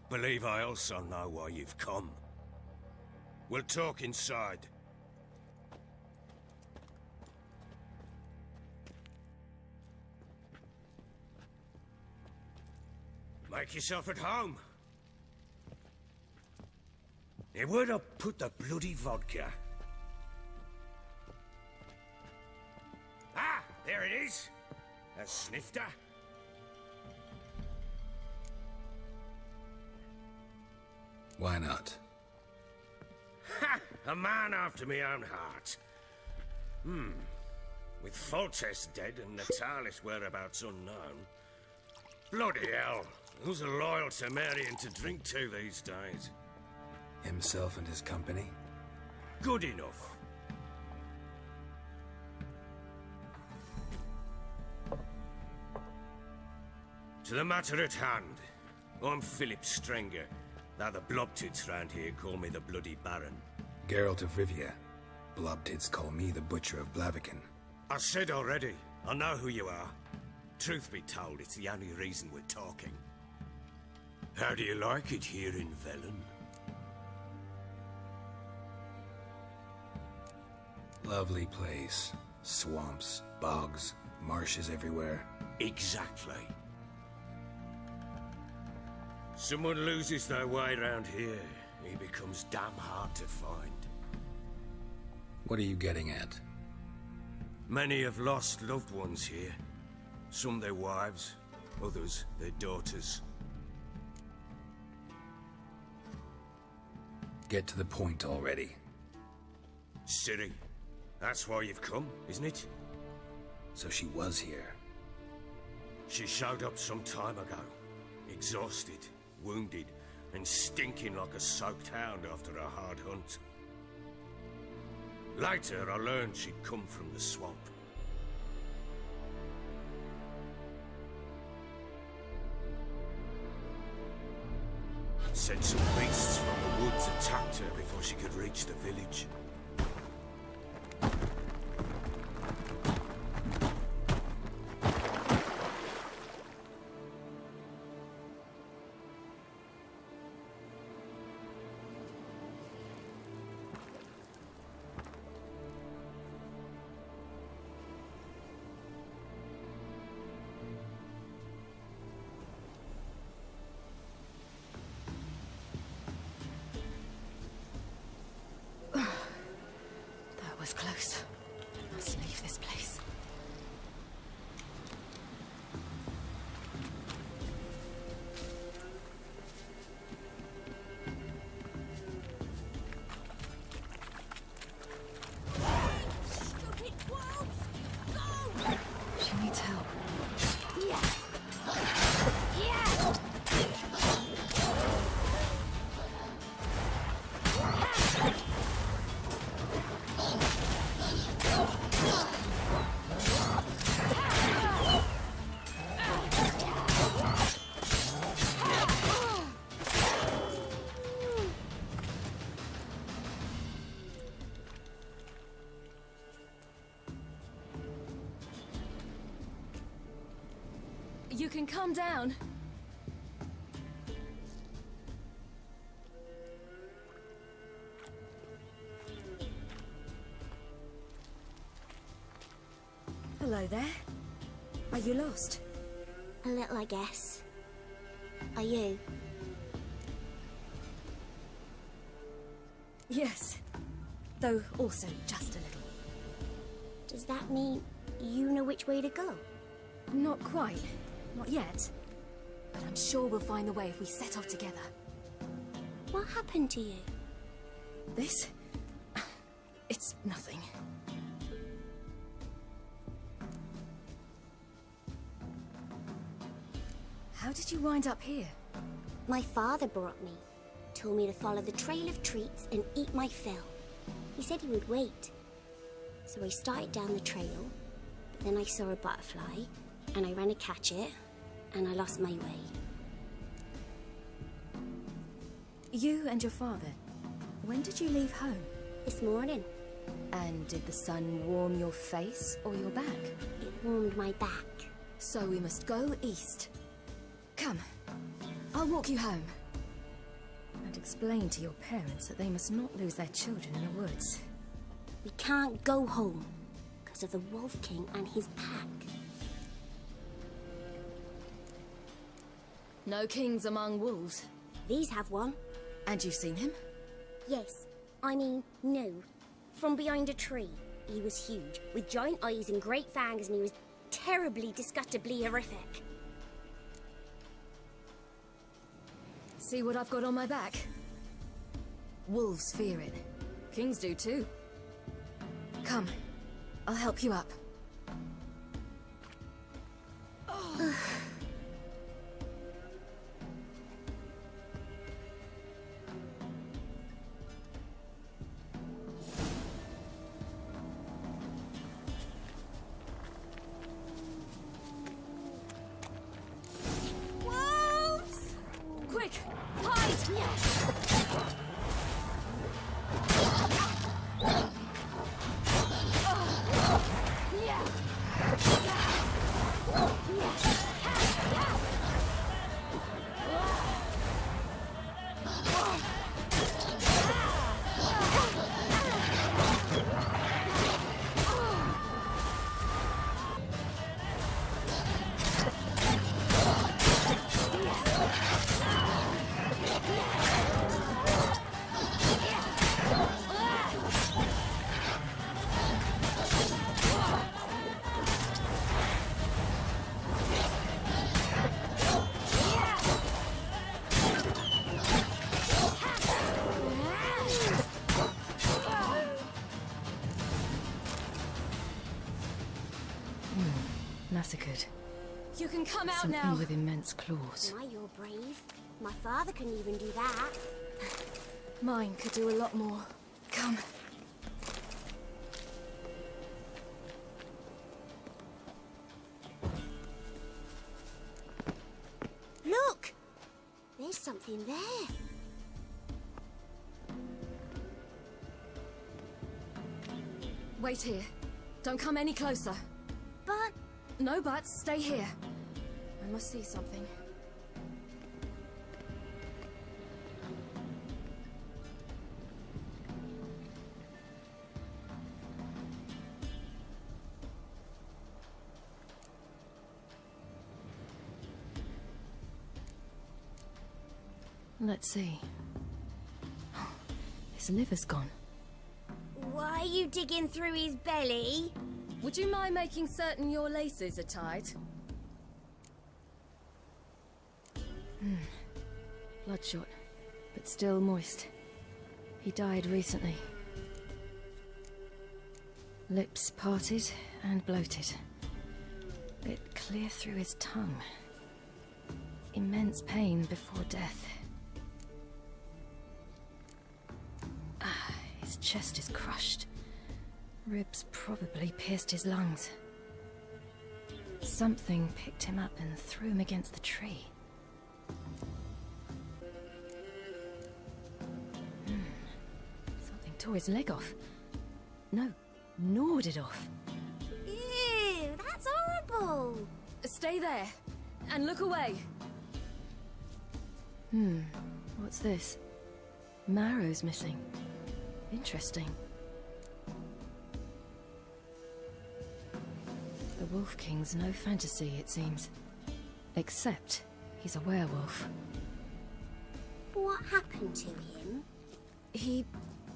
Believe I also know why you've come. We'll talk inside. Make yourself at home. Hey, where'd I put the bloody vodka? Ah, there it is. A snifter. Why not? Ha! A man after my own heart. With Foltest dead and Natalis whereabouts unknown. Bloody hell. Who's a loyal Temerian to drink to these days? Himself and his company? Good enough. To the matter at hand. I'm Philip Strenger, though the Blobtids round here call me the Bloody Baron. Geralt of Rivia. Blobtids call me the Butcher of Blaviken. I said already, I know who you are. Truth be told, it's the only reason we're talking. How do you like it here in Velen? Lovely place. Swamps, bogs, marshes everywhere. Exactly. Someone loses their way around here, he becomes damn hard to find. What are you getting at? Many have lost loved ones here. Some their wives, others their daughters. Get to the point already. Ciri, that's why you've come, isn't it? So she was here. She showed up some time ago. Exhausted, wounded, and stinking like a soaked hound after a hard hunt. Later, I learned she'd come from the swamp. Said some beasts from the woods attacked her before she could reach the village. That was close. I must leave this place. She needs help. You can calm down. Hello there. Are you lost? A little, I guess. Are you? Yes. Though also just a little. Does that mean you know which way to go? Not quite. Not yet. But I'm sure we'll find the way if we set off together. What happened to you? This? It's nothing. How did you wind up here? My father brought me. Told me to follow the trail of treats and eat my fill. He said he would wait. So I started down the trail. Then I saw a butterfly, and I ran to catch it, and I lost my way. You and your father, when did you leave home? This morning. And did the sun warm your face or your back? It warmed my back. So we must go east. Come, I'll walk you home. And explain to your parents that they must not lose their children in the woods. We can't go home, because of the Wolf King and his pack. No kings among wolves. These have one. And you've seen him? Yes. I mean, no. From behind a tree. He was huge, with giant eyes and great fangs, and he was terribly, disgustingly horrific. See what I've got on my back? Wolves fear it. Kings do too. Come, I'll help you up. Wolves! Quick, hide! Massacred. You can come out Something now. with immense claws. Am I your brave? My father couldn't even do that. Mine could do a lot more. Come. Look! There's something there. Wait here. Don't come any closer. But... No buts. Stay here. I must see something. Let's see. His liver's gone. Why are you digging through his belly? Would you mind making certain your laces are tied? Bloodshot, but still moist. He died recently. Lips parted and bloated. Bit clear through his tongue. Immense pain before death. His chest is crushed. Ribs probably pierced his lungs. Something picked him up and threw him against the tree. Something tore his leg off. No, gnawed it off. Ew, that's horrible. Stay there, and look away. What's this? Marrow's missing. Interesting. The Wolf King's no fantasy, it seems. Except he's a werewolf. What happened to him? He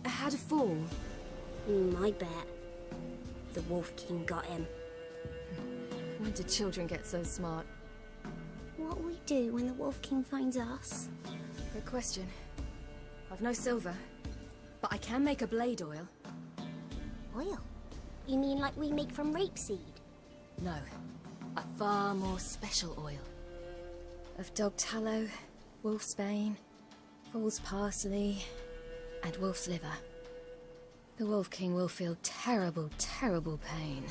had a fall. I bet. The Wolf King got him. When did children get so smart? What we do when the Wolf King finds us? Good question. I've no silver, but I can make a blade oil. Oil? You mean like we make from rapeseed? No, a far more special oil. Of dog tallow, wolf's bane, fool's parsley, and wolf's liver. The Wolf King will feel terrible, terrible pain.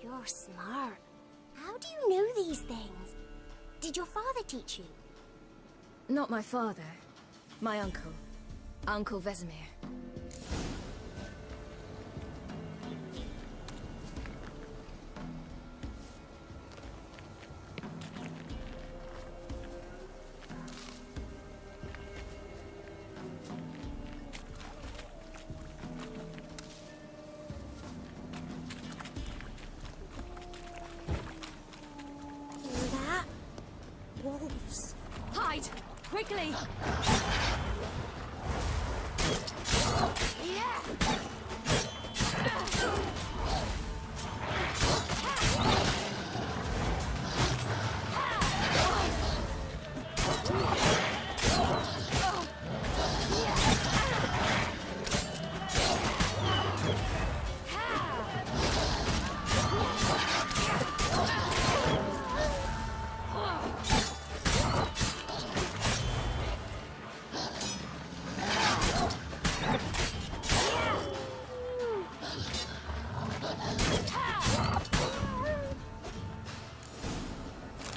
You're smart. How do you know these things? Did your father teach you? Not my father. My uncle. Uncle Vesemir. That? Wolves. Hide! Quickly!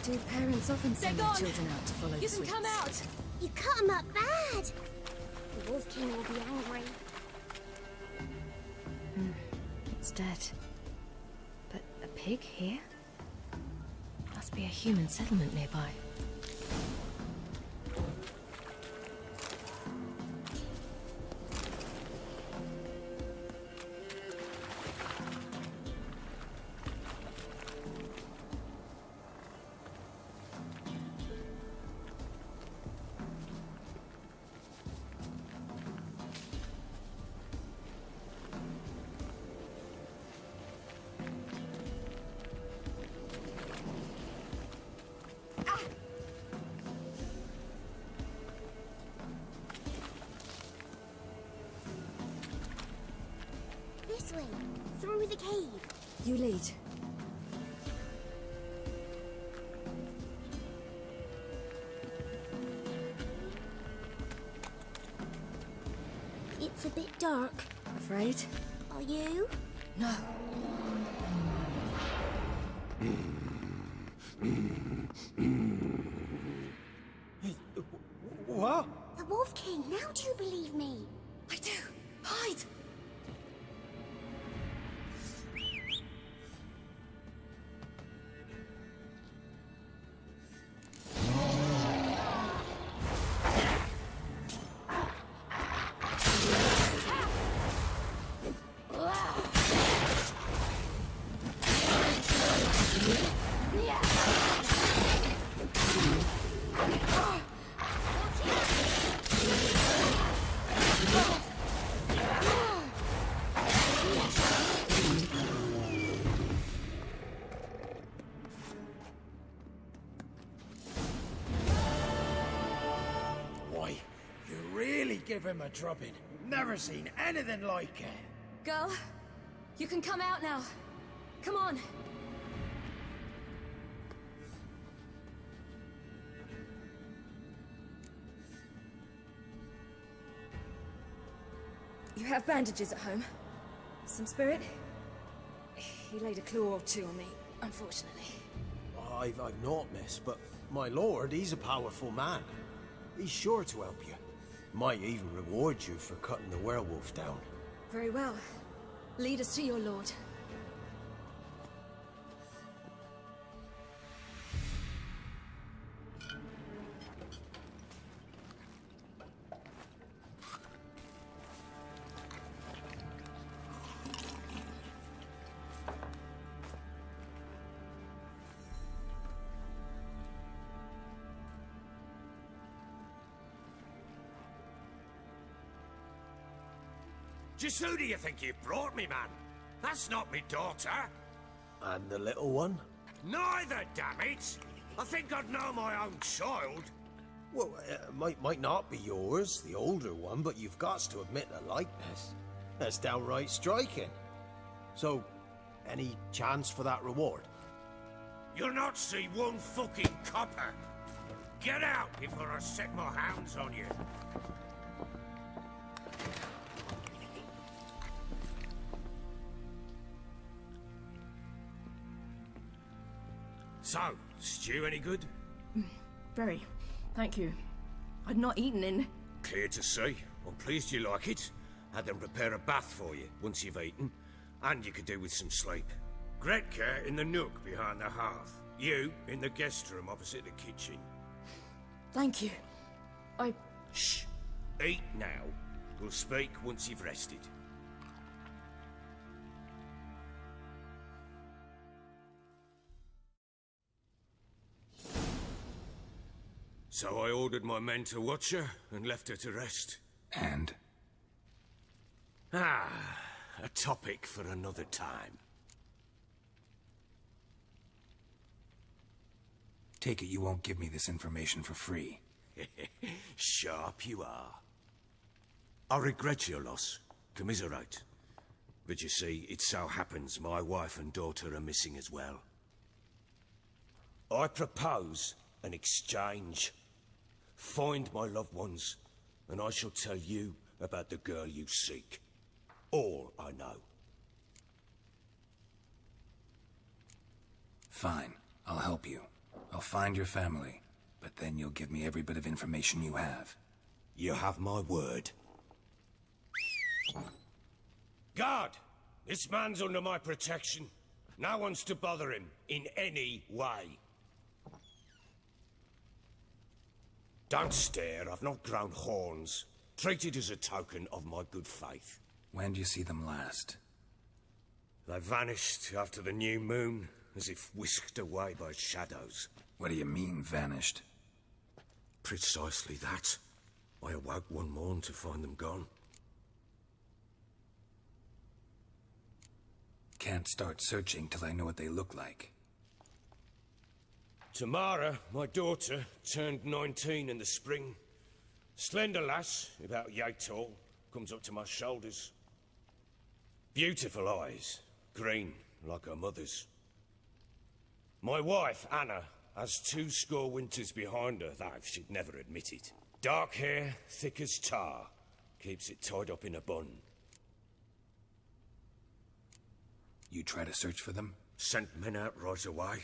Do parents often send their children out to follow the You can sweets? come out! You cut him up bad! The Wolf King will be angry. It's dead. But a pig here? Must be a human settlement nearby. This way, through the cave. You lead. dark. Afraid? Are you? No. What? The Wolf King, now do you believe me? I do. Hide! Why, you really give him a drubbing. Never seen anything like it. Girl, you can come out now. Come on. You have bandages at home? Some spirit? He laid a claw or two on me, unfortunately. I've naught, miss, but my lord, he's a powerful man. He's sure to help you. Might even reward you for cutting the werewolf down. Very well. Lead us to your lord. Just who do you think you've brought me, man? That's not me daughter. And the little one? Neither, damn it! I think I'd know my own child. Well, might not be yours, the older one, but you've got to admit the likeness. That's downright striking. So, any chance for that reward? You'll not see one fucking copper. Get out before I set my hounds on you. So, stew any good? Very. Thank you. I'd not eaten in... Clear to see. I'm pleased you like it. Had them prepare a bath for you once you've eaten. And you could do with some sleep. Gretka in the nook behind the hearth. You in the guest room opposite the kitchen. Thank you. Shh. Eat now. We'll speak once you've rested. So I ordered my men to watch her and left her to rest. And? A topic for another time. Take it you won't give me this information for free. Sharp you are. I regret your loss. Commiserate. But you see, it so happens my wife and daughter are missing as well. I propose an exchange. Find my loved ones, and I shall tell you about the girl you seek. All I know. Fine. I'll help you. I'll find your family, but then you'll give me every bit of information you have. You have my word. Guard! This man's under my protection. No one's to bother him in any way. Don't stare, I've not grown horns. Treat it as a token of my good faith. When do you see them last? They vanished after the new moon, as if whisked away by shadows. What do you mean, vanished? Precisely that. I awoke one morn to find them gone. Can't start searching till I know what they look like. Tamara, my daughter, turned 19 in the spring. Slender lass, about yay tall, comes up to my shoulders. Beautiful eyes, green like her mother's. My wife, Anna, has 20 winters behind her, though she'd never admit it. Dark hair, thick as tar, keeps it tied up in a bun. you try to search for them? Sent men out right away,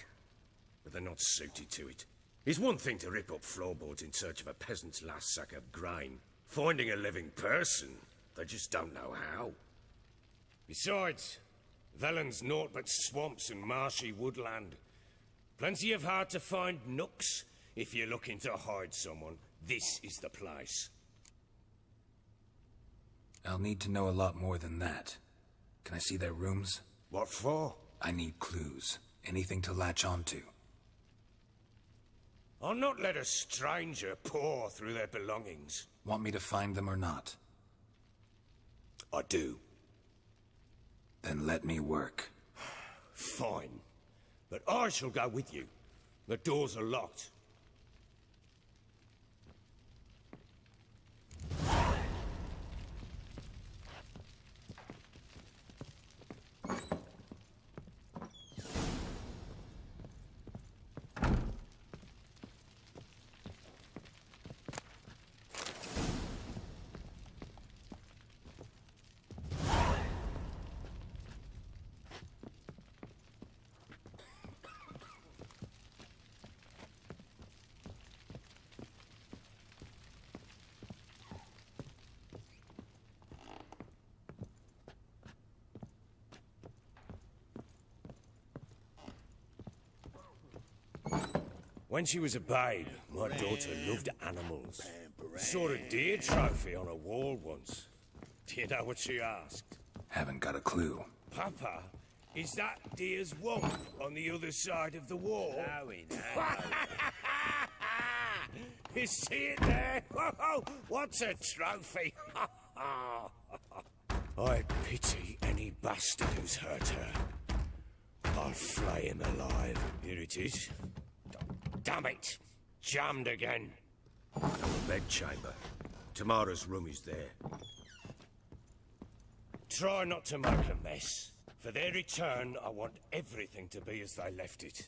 but they're not suited to it. It's one thing to rip up floorboards in search of a peasant's last sack of grain. Finding a living person, they just don't know how. Besides, Velen's naught but swamps and marshy woodland. Plenty of hard-to-find nooks. If you're looking to hide someone, this is the place. I'll need to know a lot more than that. Can I see their rooms? What for? I need clues. Anything to latch onto. I'll not let a stranger pore through their belongings. Want me to find them or not? I do. Then let me work. Fine. But I shall go with you. The doors are locked. When she was a babe, my daughter loved animals. Saw a deer trophy on a wall once. Do you know what she asked? Haven't got a clue. Papa, is that deer's wump on the other side of the wall? You see it there? What's a trophy? I pity any bastard who's hurt her. I'll flay him alive. Here it is. Damn it! Jammed again. The bedchamber. Tamara's room is there. Try not to make a mess. For their return, I want everything to be as they left it.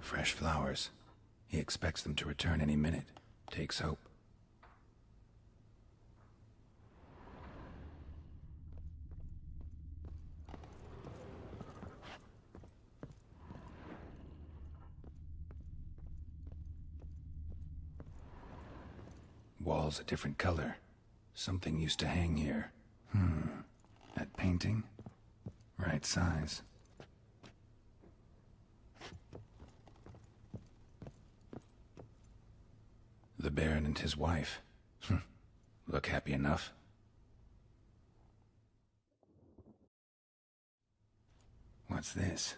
Fresh flowers. He expects them to return any minute. Takes hope. Wall's a different color. Something used to hang here. That painting? Right size. The Baron and his wife. Look happy enough. What's this?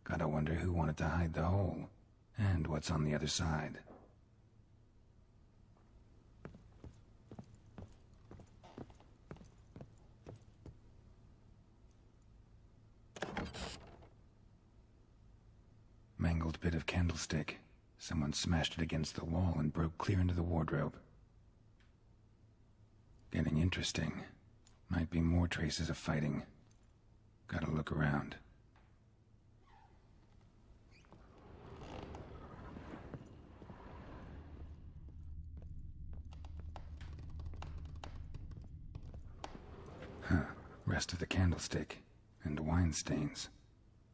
Gotta wonder who wanted to hide the hole. And what's on the other side. Mangled bit of candlestick. Someone smashed it against the wall and broke clear into the wardrobe. Getting interesting. Might be more traces of fighting. Gotta look around. Rest of the candlestick. And wine stains.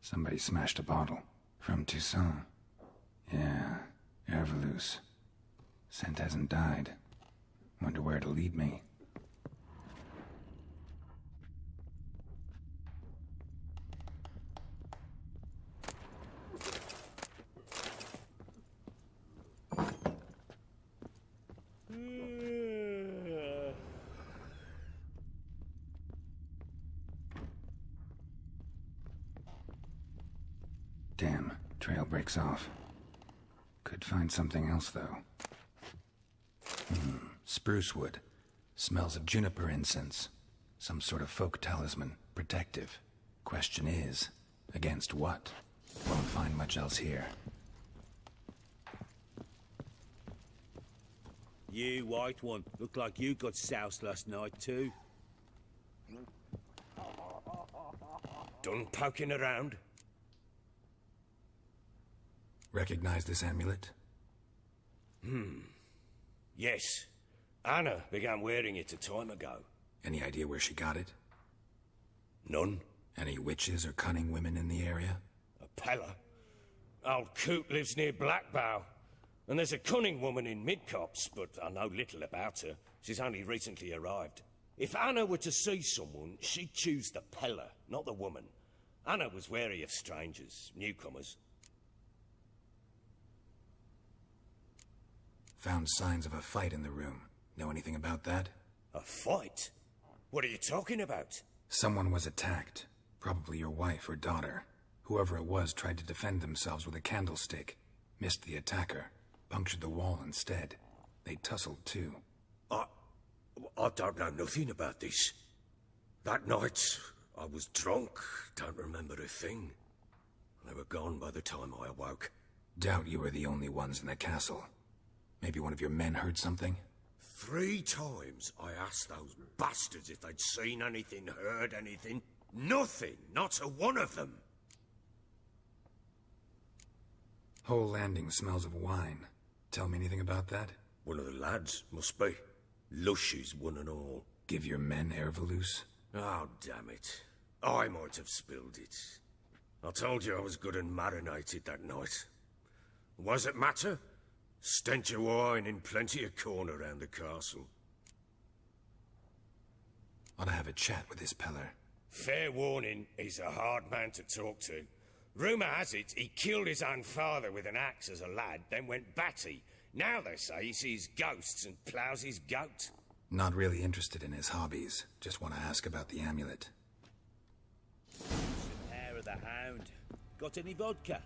Somebody smashed a bottle. From Toussaint. Yeah, Ervelus. Scent hasn't died. Wonder where it'll lead me. Damn, trail breaks off. Could find something else, though. Spruce wood. Smells of juniper incense. Some sort of folk talisman. Protective. Question is, against what? Won't find much else here. You, white one, look like you got soused last night too. Done poking around? Recognize this amulet? Yes. Anna began wearing it a time ago. Any idea where she got it? None. Any witches or cunning women in the area? A Pella. Old Coot lives near Blackbow. And there's a cunning woman in Midcopse, but I know little about her. She's only recently arrived. If Anna were to see someone, she'd choose the Pella, not the woman. Anna was wary of strangers, newcomers. Found signs of a fight in the room. Know anything about that? A fight? What are you talking about? Someone was attacked. Probably your wife or daughter. Whoever it was tried to defend themselves with a candlestick. Missed the attacker. Punctured the wall instead. They tussled too. I don't know nothing about this. That night, I was drunk. Don't remember a thing. They were gone by the time I awoke. Doubt you were the only ones in the castle. Maybe one of your men heard something? 3 times I asked those bastards if they'd seen anything, heard anything. Nothing. Not a one of them. Whole landing smells of wine. Tell me anything about that? One of the lads, must be. Lushes, one and all. Give your men Ervalus? Oh, damn it. I might have spilled it. I told you I was good and marinated that night. What does it matter? Stench of wine in plenty of corn around the castle. Ought to have a chat with this Peller. Fair warning, he's a hard man to talk to. Rumour has it he killed his own father with an axe as a lad, then went batty. Now they say he sees ghosts and ploughs his goat. Not really interested in his hobbies. Just want to ask about the amulet. Some hair of the hound. Got any vodka?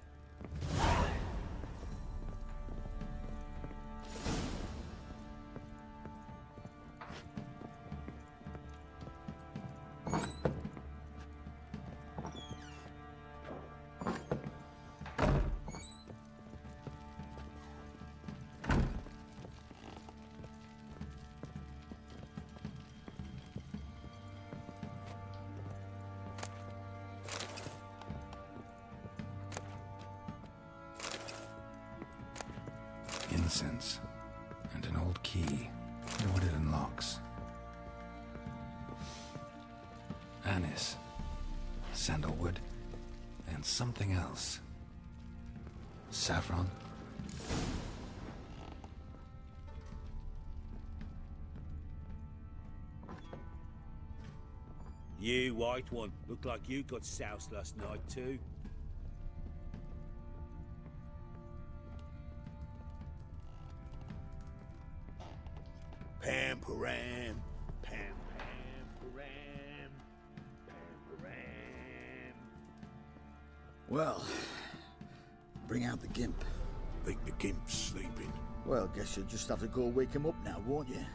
Incense. And an old key. Wonder what it unlocks. Anise. Sandalwood. And something else. Saffron? You, white one, look like you got soused last night too. Pam param. Pam, pam, param. Pam, param. Well, bring out the gimp. Think the gimp's sleeping. Well, guess you'll just have to go wake him up now, won't you?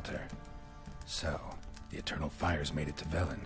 shelter. So, the Eternal Fires made it to Velen.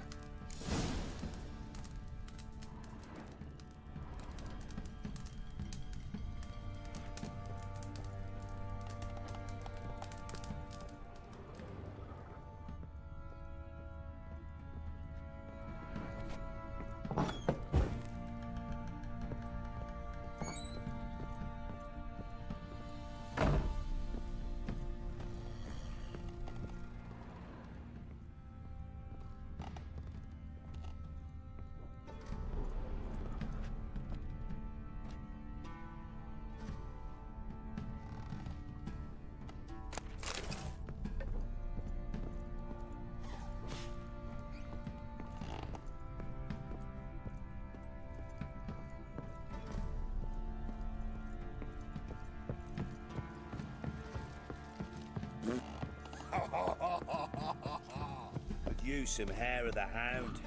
Could use some hair of the hound.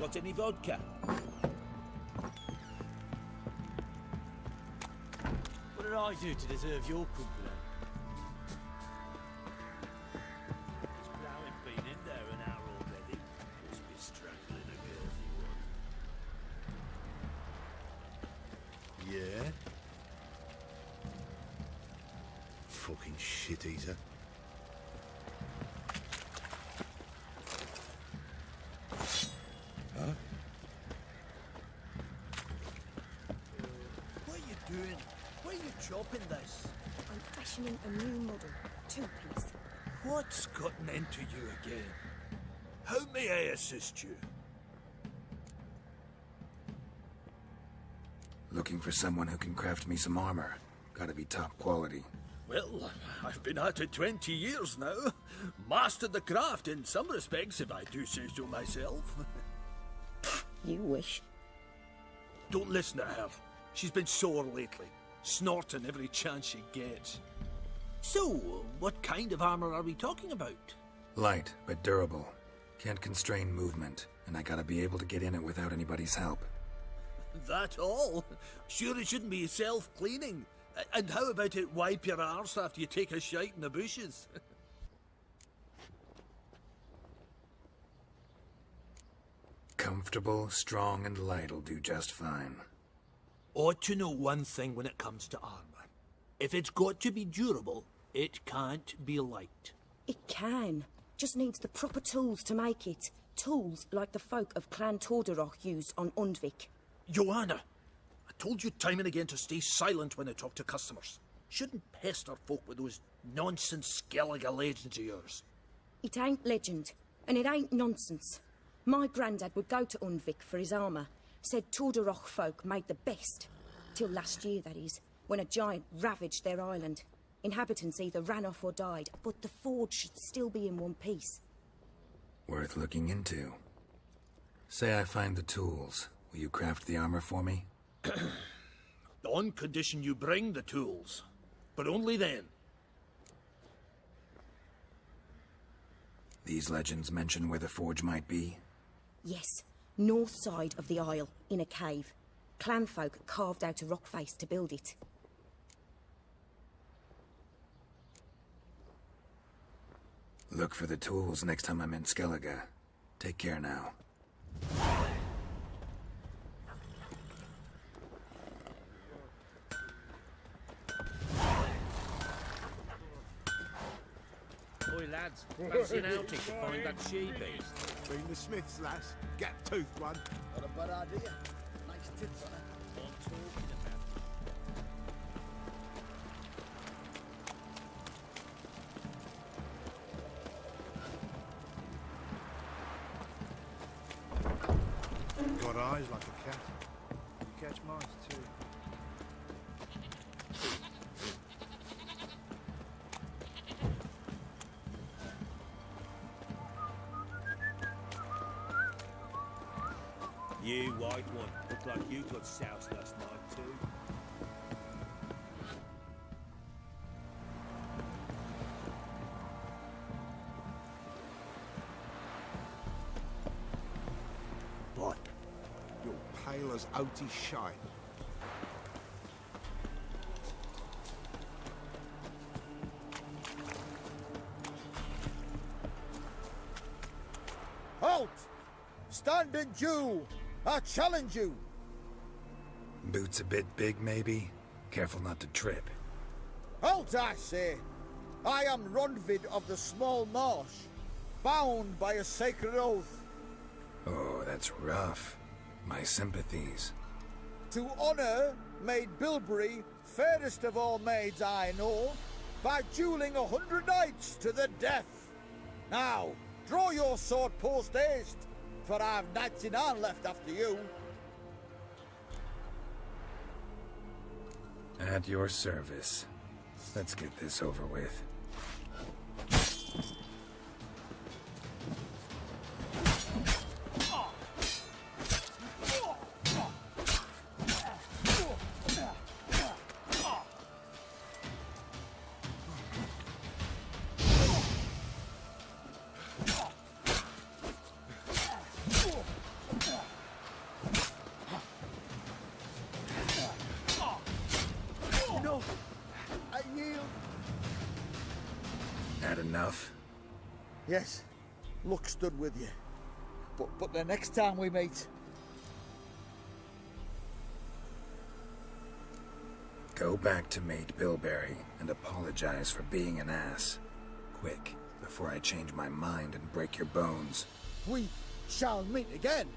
Got any vodka? What did I do to deserve your company? This blowing been in there an hour already. Must be strangling a girl if he was. Yeah? Fucking shit eater. Huh? What are you doing? Why are you chopping this? I'm fashioning a new model. Two-piece. What's gotten into you again? How may I assist you? Looking for someone who can craft me some armor. Gotta be top quality. Well, I've been at it 20 years now. Mastered the craft in some respects, if I do say so myself. You wish. Don't listen to her. She's been sore lately, snorting every chance she gets. So, what kind of armor are we talking about? Light, but durable. Can't constrain movement, and I gotta be able to get in it without anybody's help. That all? Sure it shouldn't be self-cleaning. And how about it wipe your arse after you take a shite in the bushes? Comfortable, strong, and light'll do just fine. Ought to know one thing when it comes to armor. If it's got to be durable, it can't be light. It can. Just needs the proper tools to make it. Tools like the folk of Clan Tordarroch used on Undvik. Joanna, I told you time and again to stay silent when I talk to customers. Shouldn't pester folk with those nonsense Skellige legends of yours. It ain't legend, and it ain't nonsense. My granddad would go to Undvik for his armour. Said Tordarroch folk made the best. Till last year, that is, when a giant ravaged their island. Inhabitants either ran off or died, but the forge should still be in one piece. Worth looking into. Say I find the tools. Will you craft the armor for me? On condition you bring the tools. But only then. These legends mention where the forge might be? Yes, north side of the isle, in a cave. Clanfolk carved out a rock face to build it. Look for the tools next time I'm in Skellige. Take care now. Oi, lads, fancy an outing to find that she-beast? Bring the Smiths, lass. Get toothed one. Not a bad idea. Nice tits on it. What I'm talking about. Got eyes like a cat. You catch mice too. You white one, look like you got soused last night too. What? You're pale as outy shine. Standing Jew! I challenge you! Boots a bit big, maybe? Careful not to trip. Halt, I say! I am Ronvid of the Small Marsh, bound by a sacred oath. Oh, that's rough. My sympathies. To honor Maid Bilberry, fairest of all maids I know, by dueling 100 knights to the death. Now, draw your sword post-haste, for I've knights in hand left after you. At your service. Let's get this over with. Had enough? Yes, luck stood with you. But the next time we meet... Go back to Maid Bilberry and apologize for being an ass. Quick, before I change my mind and break your bones. We shall meet again.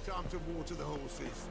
Time to water the horses.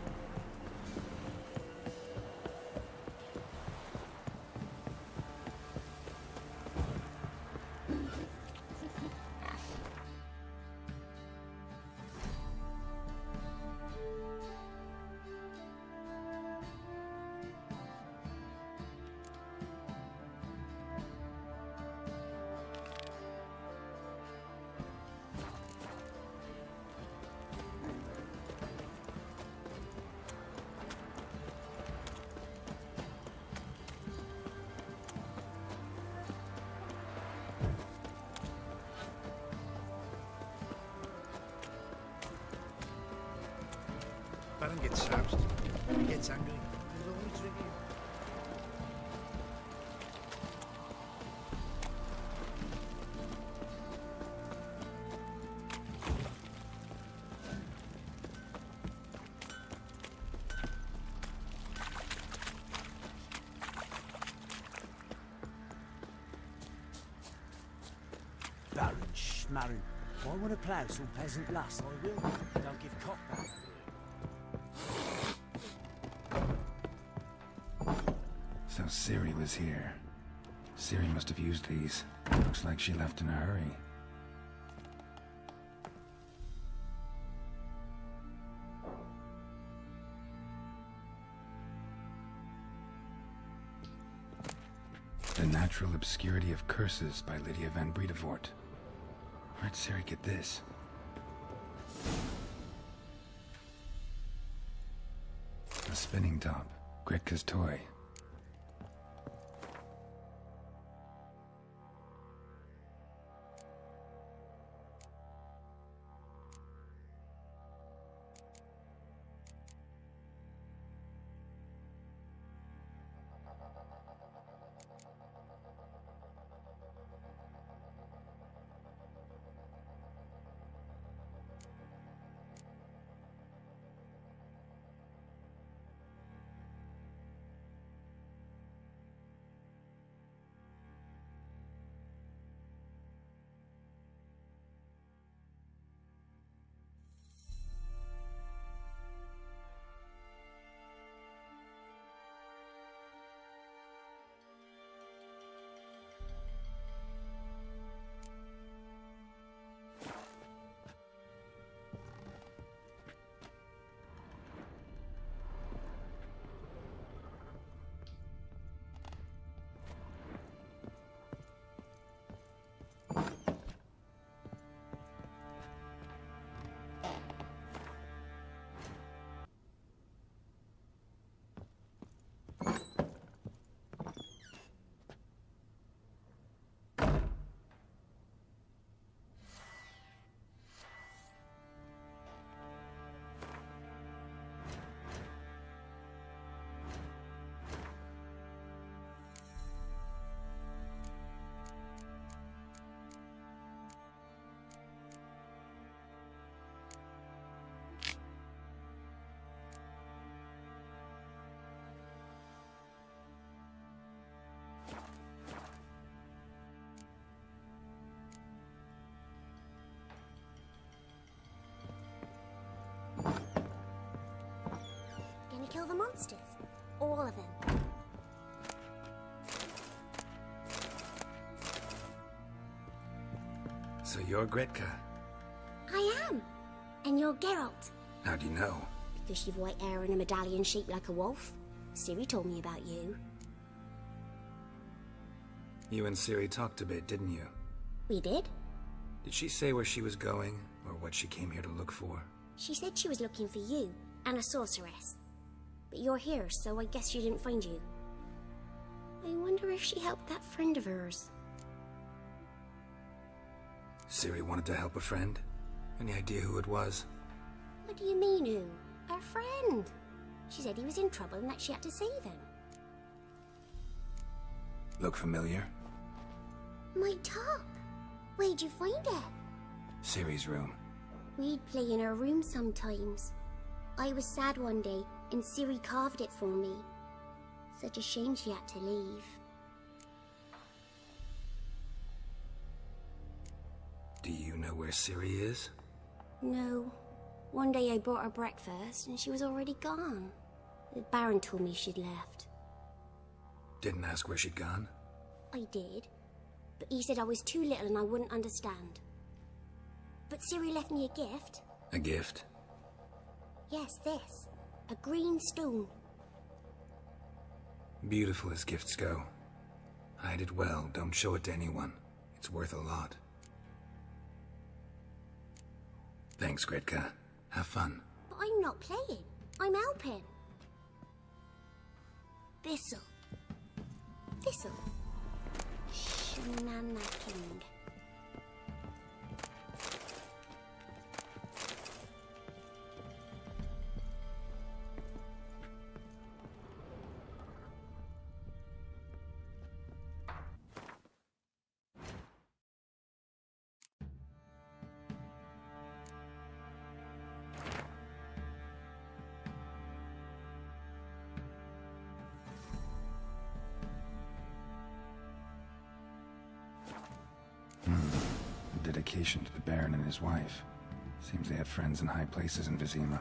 Baron gets soused. He gets angry. He'll only drink you. Baron Schmarren. I want to plough some peasant lass, I will. Don't give cock back. So Ciri was here. Ciri must have used these. Looks like she left in a hurry. The Natural Obscurity of Curses by Lydia van Bredevoort. Where'd Ciri get this? A spinning top. Gretka's toy. kill the monsters. All of them. So you're Gretka. I am. And you're Geralt. How do you know? Because you've white hair and a medallion shaped like a wolf. Ciri told me about you. You and Ciri talked a bit, didn't you? We did? Did she say where she was going, or what she came here to look for? She said she was looking for you, and a sorceress. But you're here, so I guess she didn't find you. I wonder if she helped that friend of hers. Ciri wanted to help a friend? Any idea who it was? What do you mean, who? Her friend. She said he was in trouble and that she had to save him. Look familiar? My top. Where'd you find it? Ciri's room. We'd play in her room sometimes. I was sad one day, and Ciri carved it for me. Such a shame she had to leave. Do you know where Ciri is? No. One day I brought her breakfast, and she was already gone. The Baron told me she'd left. Didn't ask where she'd gone? I did, but he said I was too little and I wouldn't understand. But Ciri left me a gift. A gift? Yes, this. A green stone. Beautiful as gifts go. Hide it well, don't show it to anyone. It's worth a lot. Thanks, Gretka. Have fun. But I'm not playing. I'm helping. Thistle. Thistle. Shenanacking. Dedication to the Baron and his wife. Seems they had friends in high places in Vizima.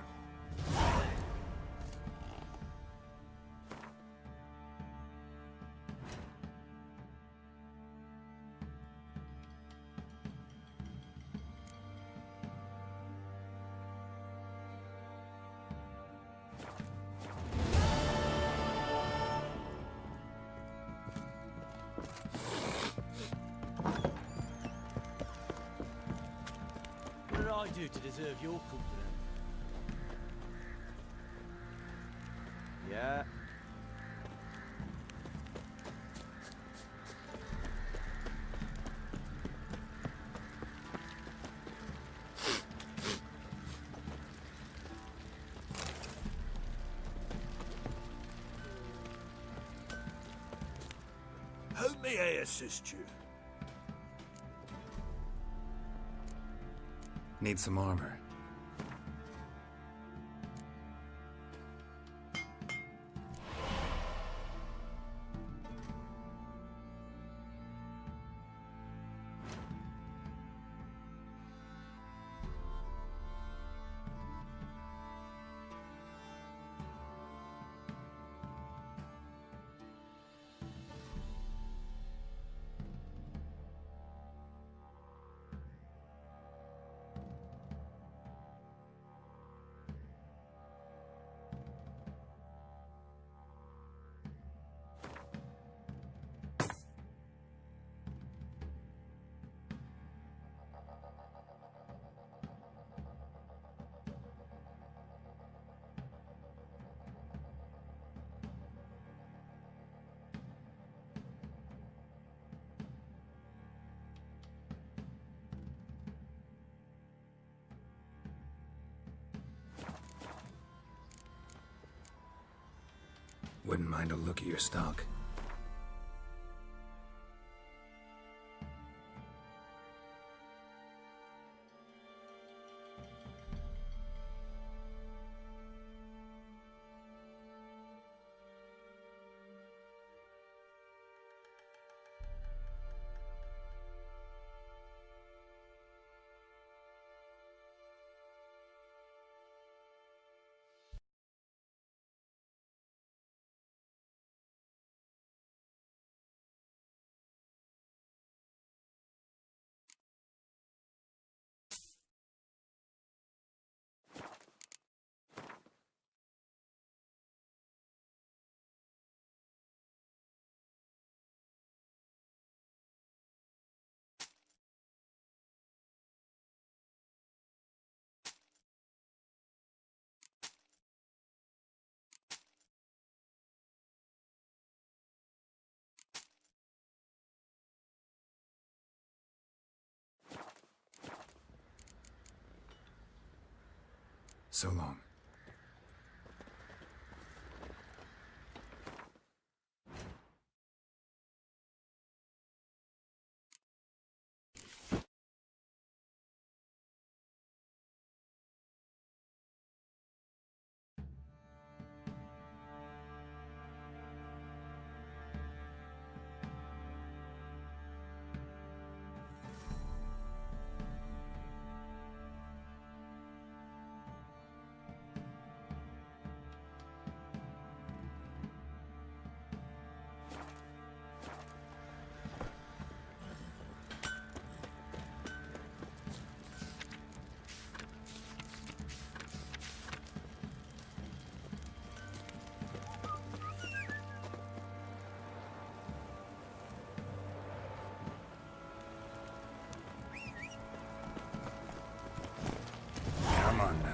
What did I do to deserve your company? Yeah. How may I assist you? Need some armor. Wouldn't mind a look at your stock. So long. Come on now.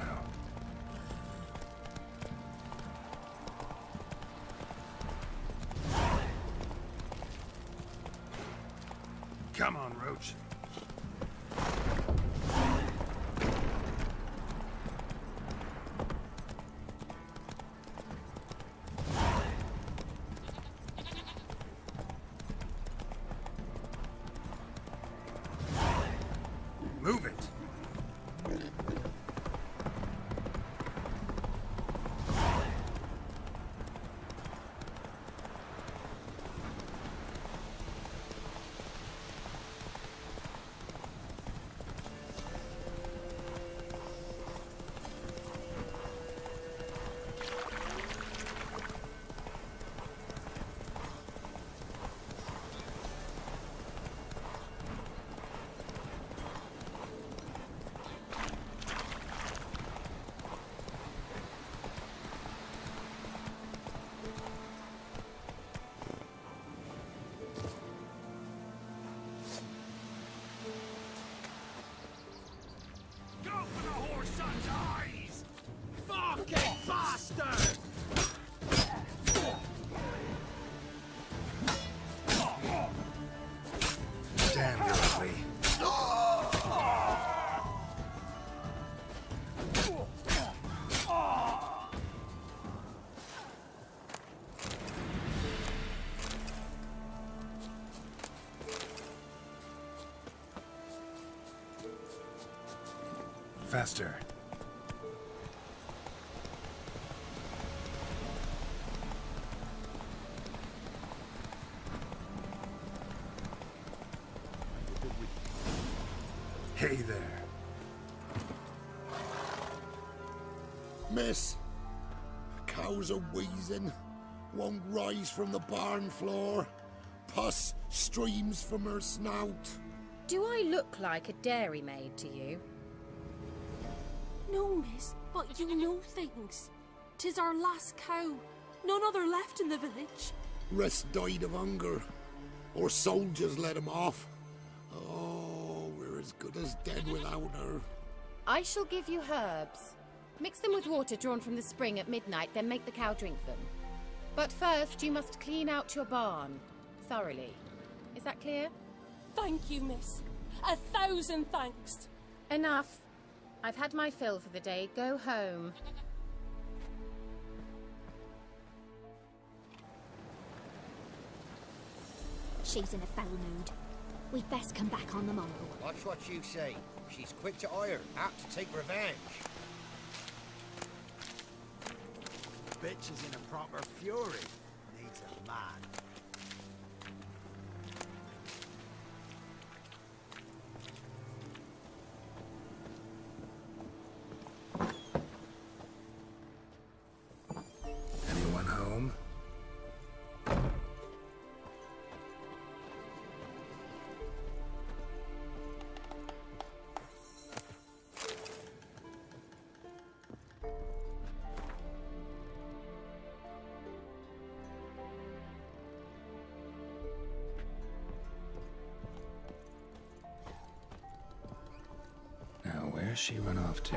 Come on, Roach. Move it. Go for the horse son's eyes! Fucking bastard! Damn, you're ugly. Faster. Hey there. Miss, cows are wheezing, won't rise from the barn floor. Pus streams from her snout. Do I look like a dairymaid to you? No, miss, but you know things. 'Tis our last cow. None other left in the village. Rest died of hunger, or soldiers let him off. Oh, we're as good as dead without her. I shall give you herbs. Mix them with water drawn from the spring at midnight, then make the cow drink them. But first, you must clean out your barn. Thoroughly. Is that clear? Thank you, miss. 1,000 thanks. Enough. I've had my fill for the day. Go home. She's in a foul mood. We'd best come back on the morrow. Watch what you say. She's quick to ire, apt to take revenge. Bitch is in a proper fury. Needs a man. Anyone home? Now, where's she run off to?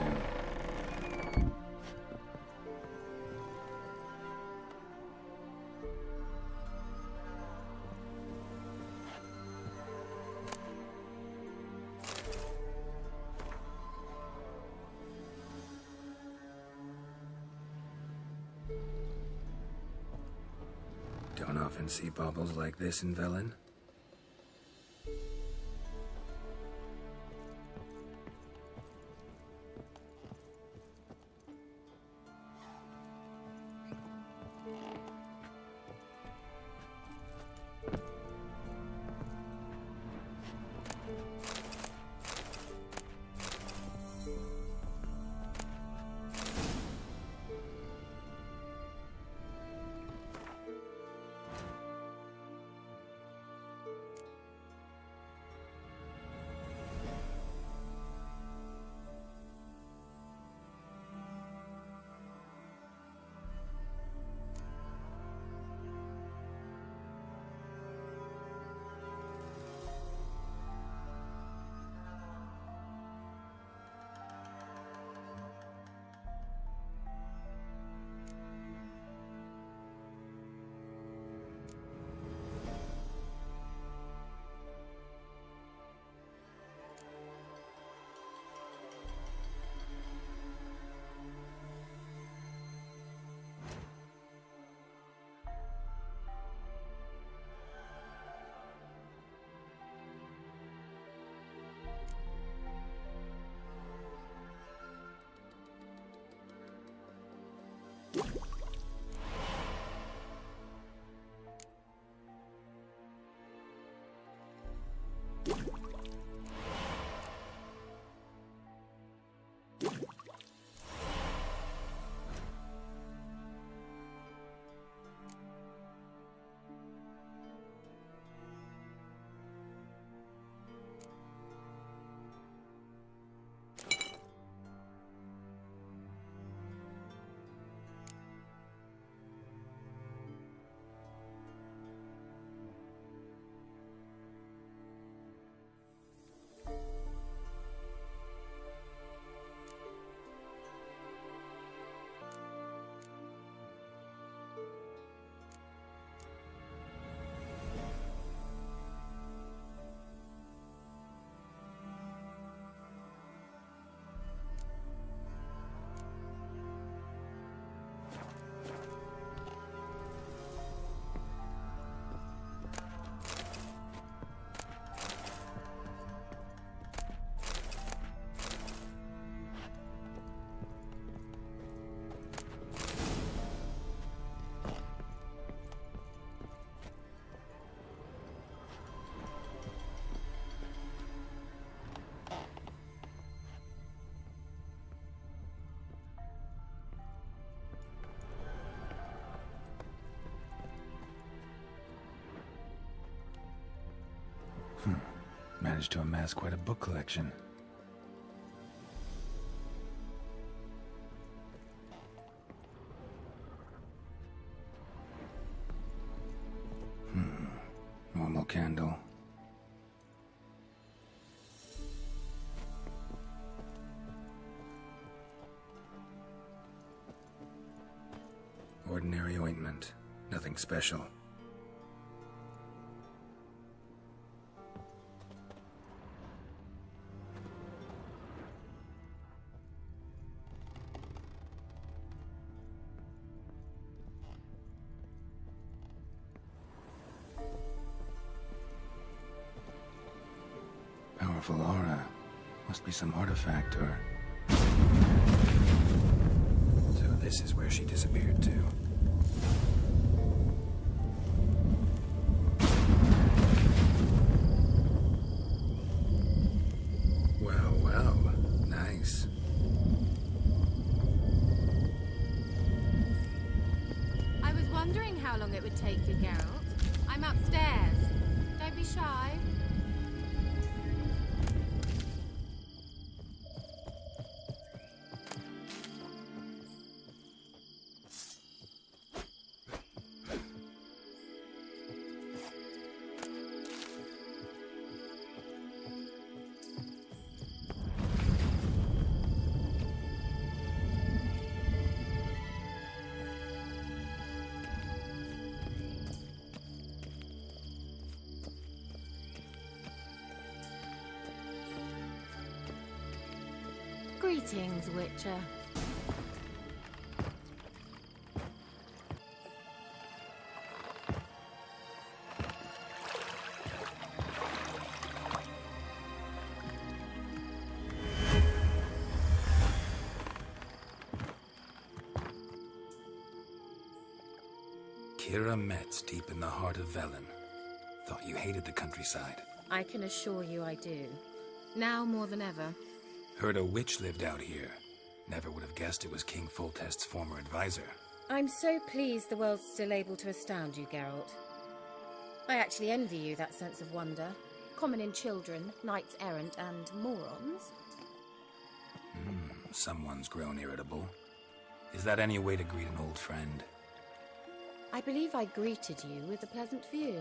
often see baubles like this in Velen? Managed to amass quite a book collection. Normal candle. Ordinary ointment. Nothing special. Powerful aura. Must be some artifact or... So this is where she disappeared to. Well, well. Nice. I was wondering how long it would take you, Geralt. I'm upstairs. Don't be shy. Greetings, Witcher. Kira Metz, deep in the heart of Velen. Thought you hated the countryside. I can assure you I do. Now more than ever. Heard a witch lived out here. Never would have guessed it was King Foltest's former advisor. I'm so pleased the world's still able to astound you, Geralt. I actually envy you that sense of wonder. Common in children, knights errant, and morons. Someone's grown irritable. Is that any way to greet an old friend? I believe I greeted you with a pleasant view.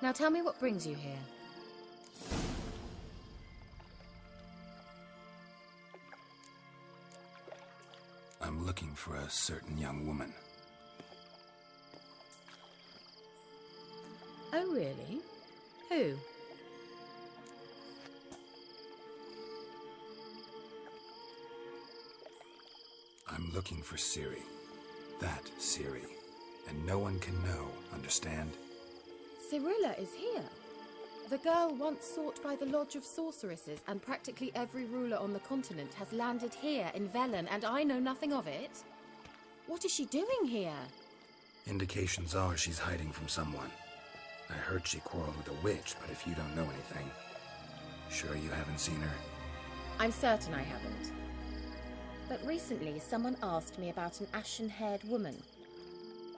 Now tell me what brings you here. I'm looking for a certain young woman. Oh, really? Who? I'm looking for Ciri. That Ciri. And no one can know, understand? Cirilla is here. The girl once sought by the Lodge of Sorceresses, and practically every ruler on the continent has landed here in Velen, and I know nothing of it. What is she doing here? Indications are she's hiding from someone. I heard she quarreled with a witch, but if you don't know anything, sure you haven't seen her? I'm certain I haven't. But recently someone asked me about an ashen-haired woman.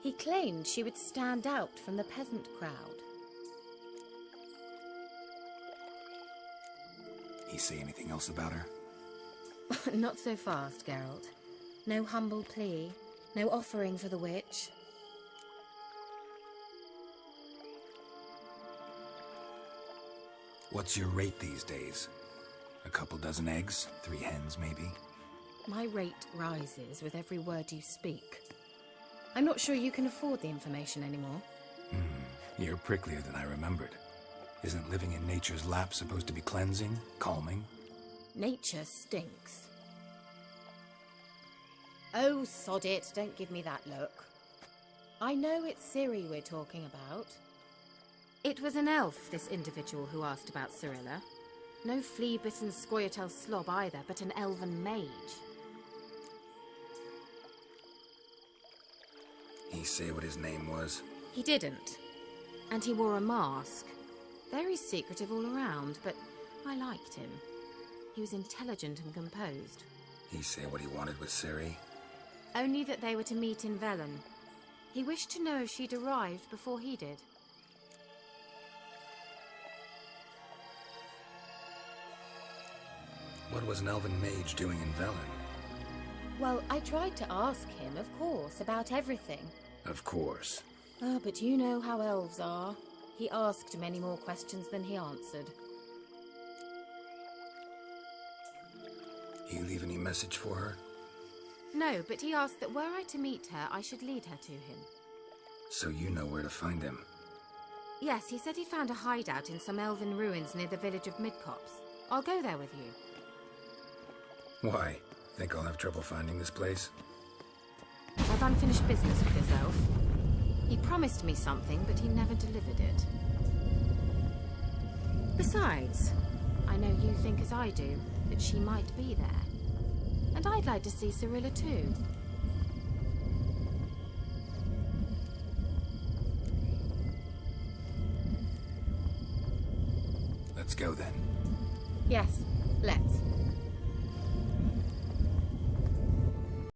He claimed she would stand out from the peasant crowd. He say anything else about her? Not so fast, Geralt. No humble plea, no offering for the witch. What's your rate these days? A couple dozen eggs? 3 hens, maybe? My rate rises with every word you speak. I'm not sure you can afford the information anymore. You're pricklier than I remembered. Isn't living in nature's lap supposed to be cleansing, calming? Nature stinks. Oh, sod it, don't give me that look. I know it's Ciri we're talking about. It was an elf, this individual who asked about Cirilla. No flea-bitten Scoia'tael slob either, but an elven mage. He say what his name was? He didn't. And he wore a mask. Very secretive all around, but I liked him. He was intelligent and composed. He say what he wanted with Ciri? Only that they were to meet in Velen. He wished to know if she'd arrived before he did. What was an elven mage doing in Velen? Well, I tried to ask him, of course, about everything. Of course. Ah, but you know how elves are. He asked many more questions than he answered. You leave any message for her? No, but he asked that were I to meet her, I should lead her to him. So you know where to find him? Yes, he said he found a hideout in some elven ruins near the village of Midcopse. I'll go there with you. Why? Think I'll have trouble finding this place? I've unfinished business with this elf. He promised me something, but he never delivered it. Besides, I know you think as I do, that she might be there. And I'd like to see Cirilla too. Let's go then. Yes, let's.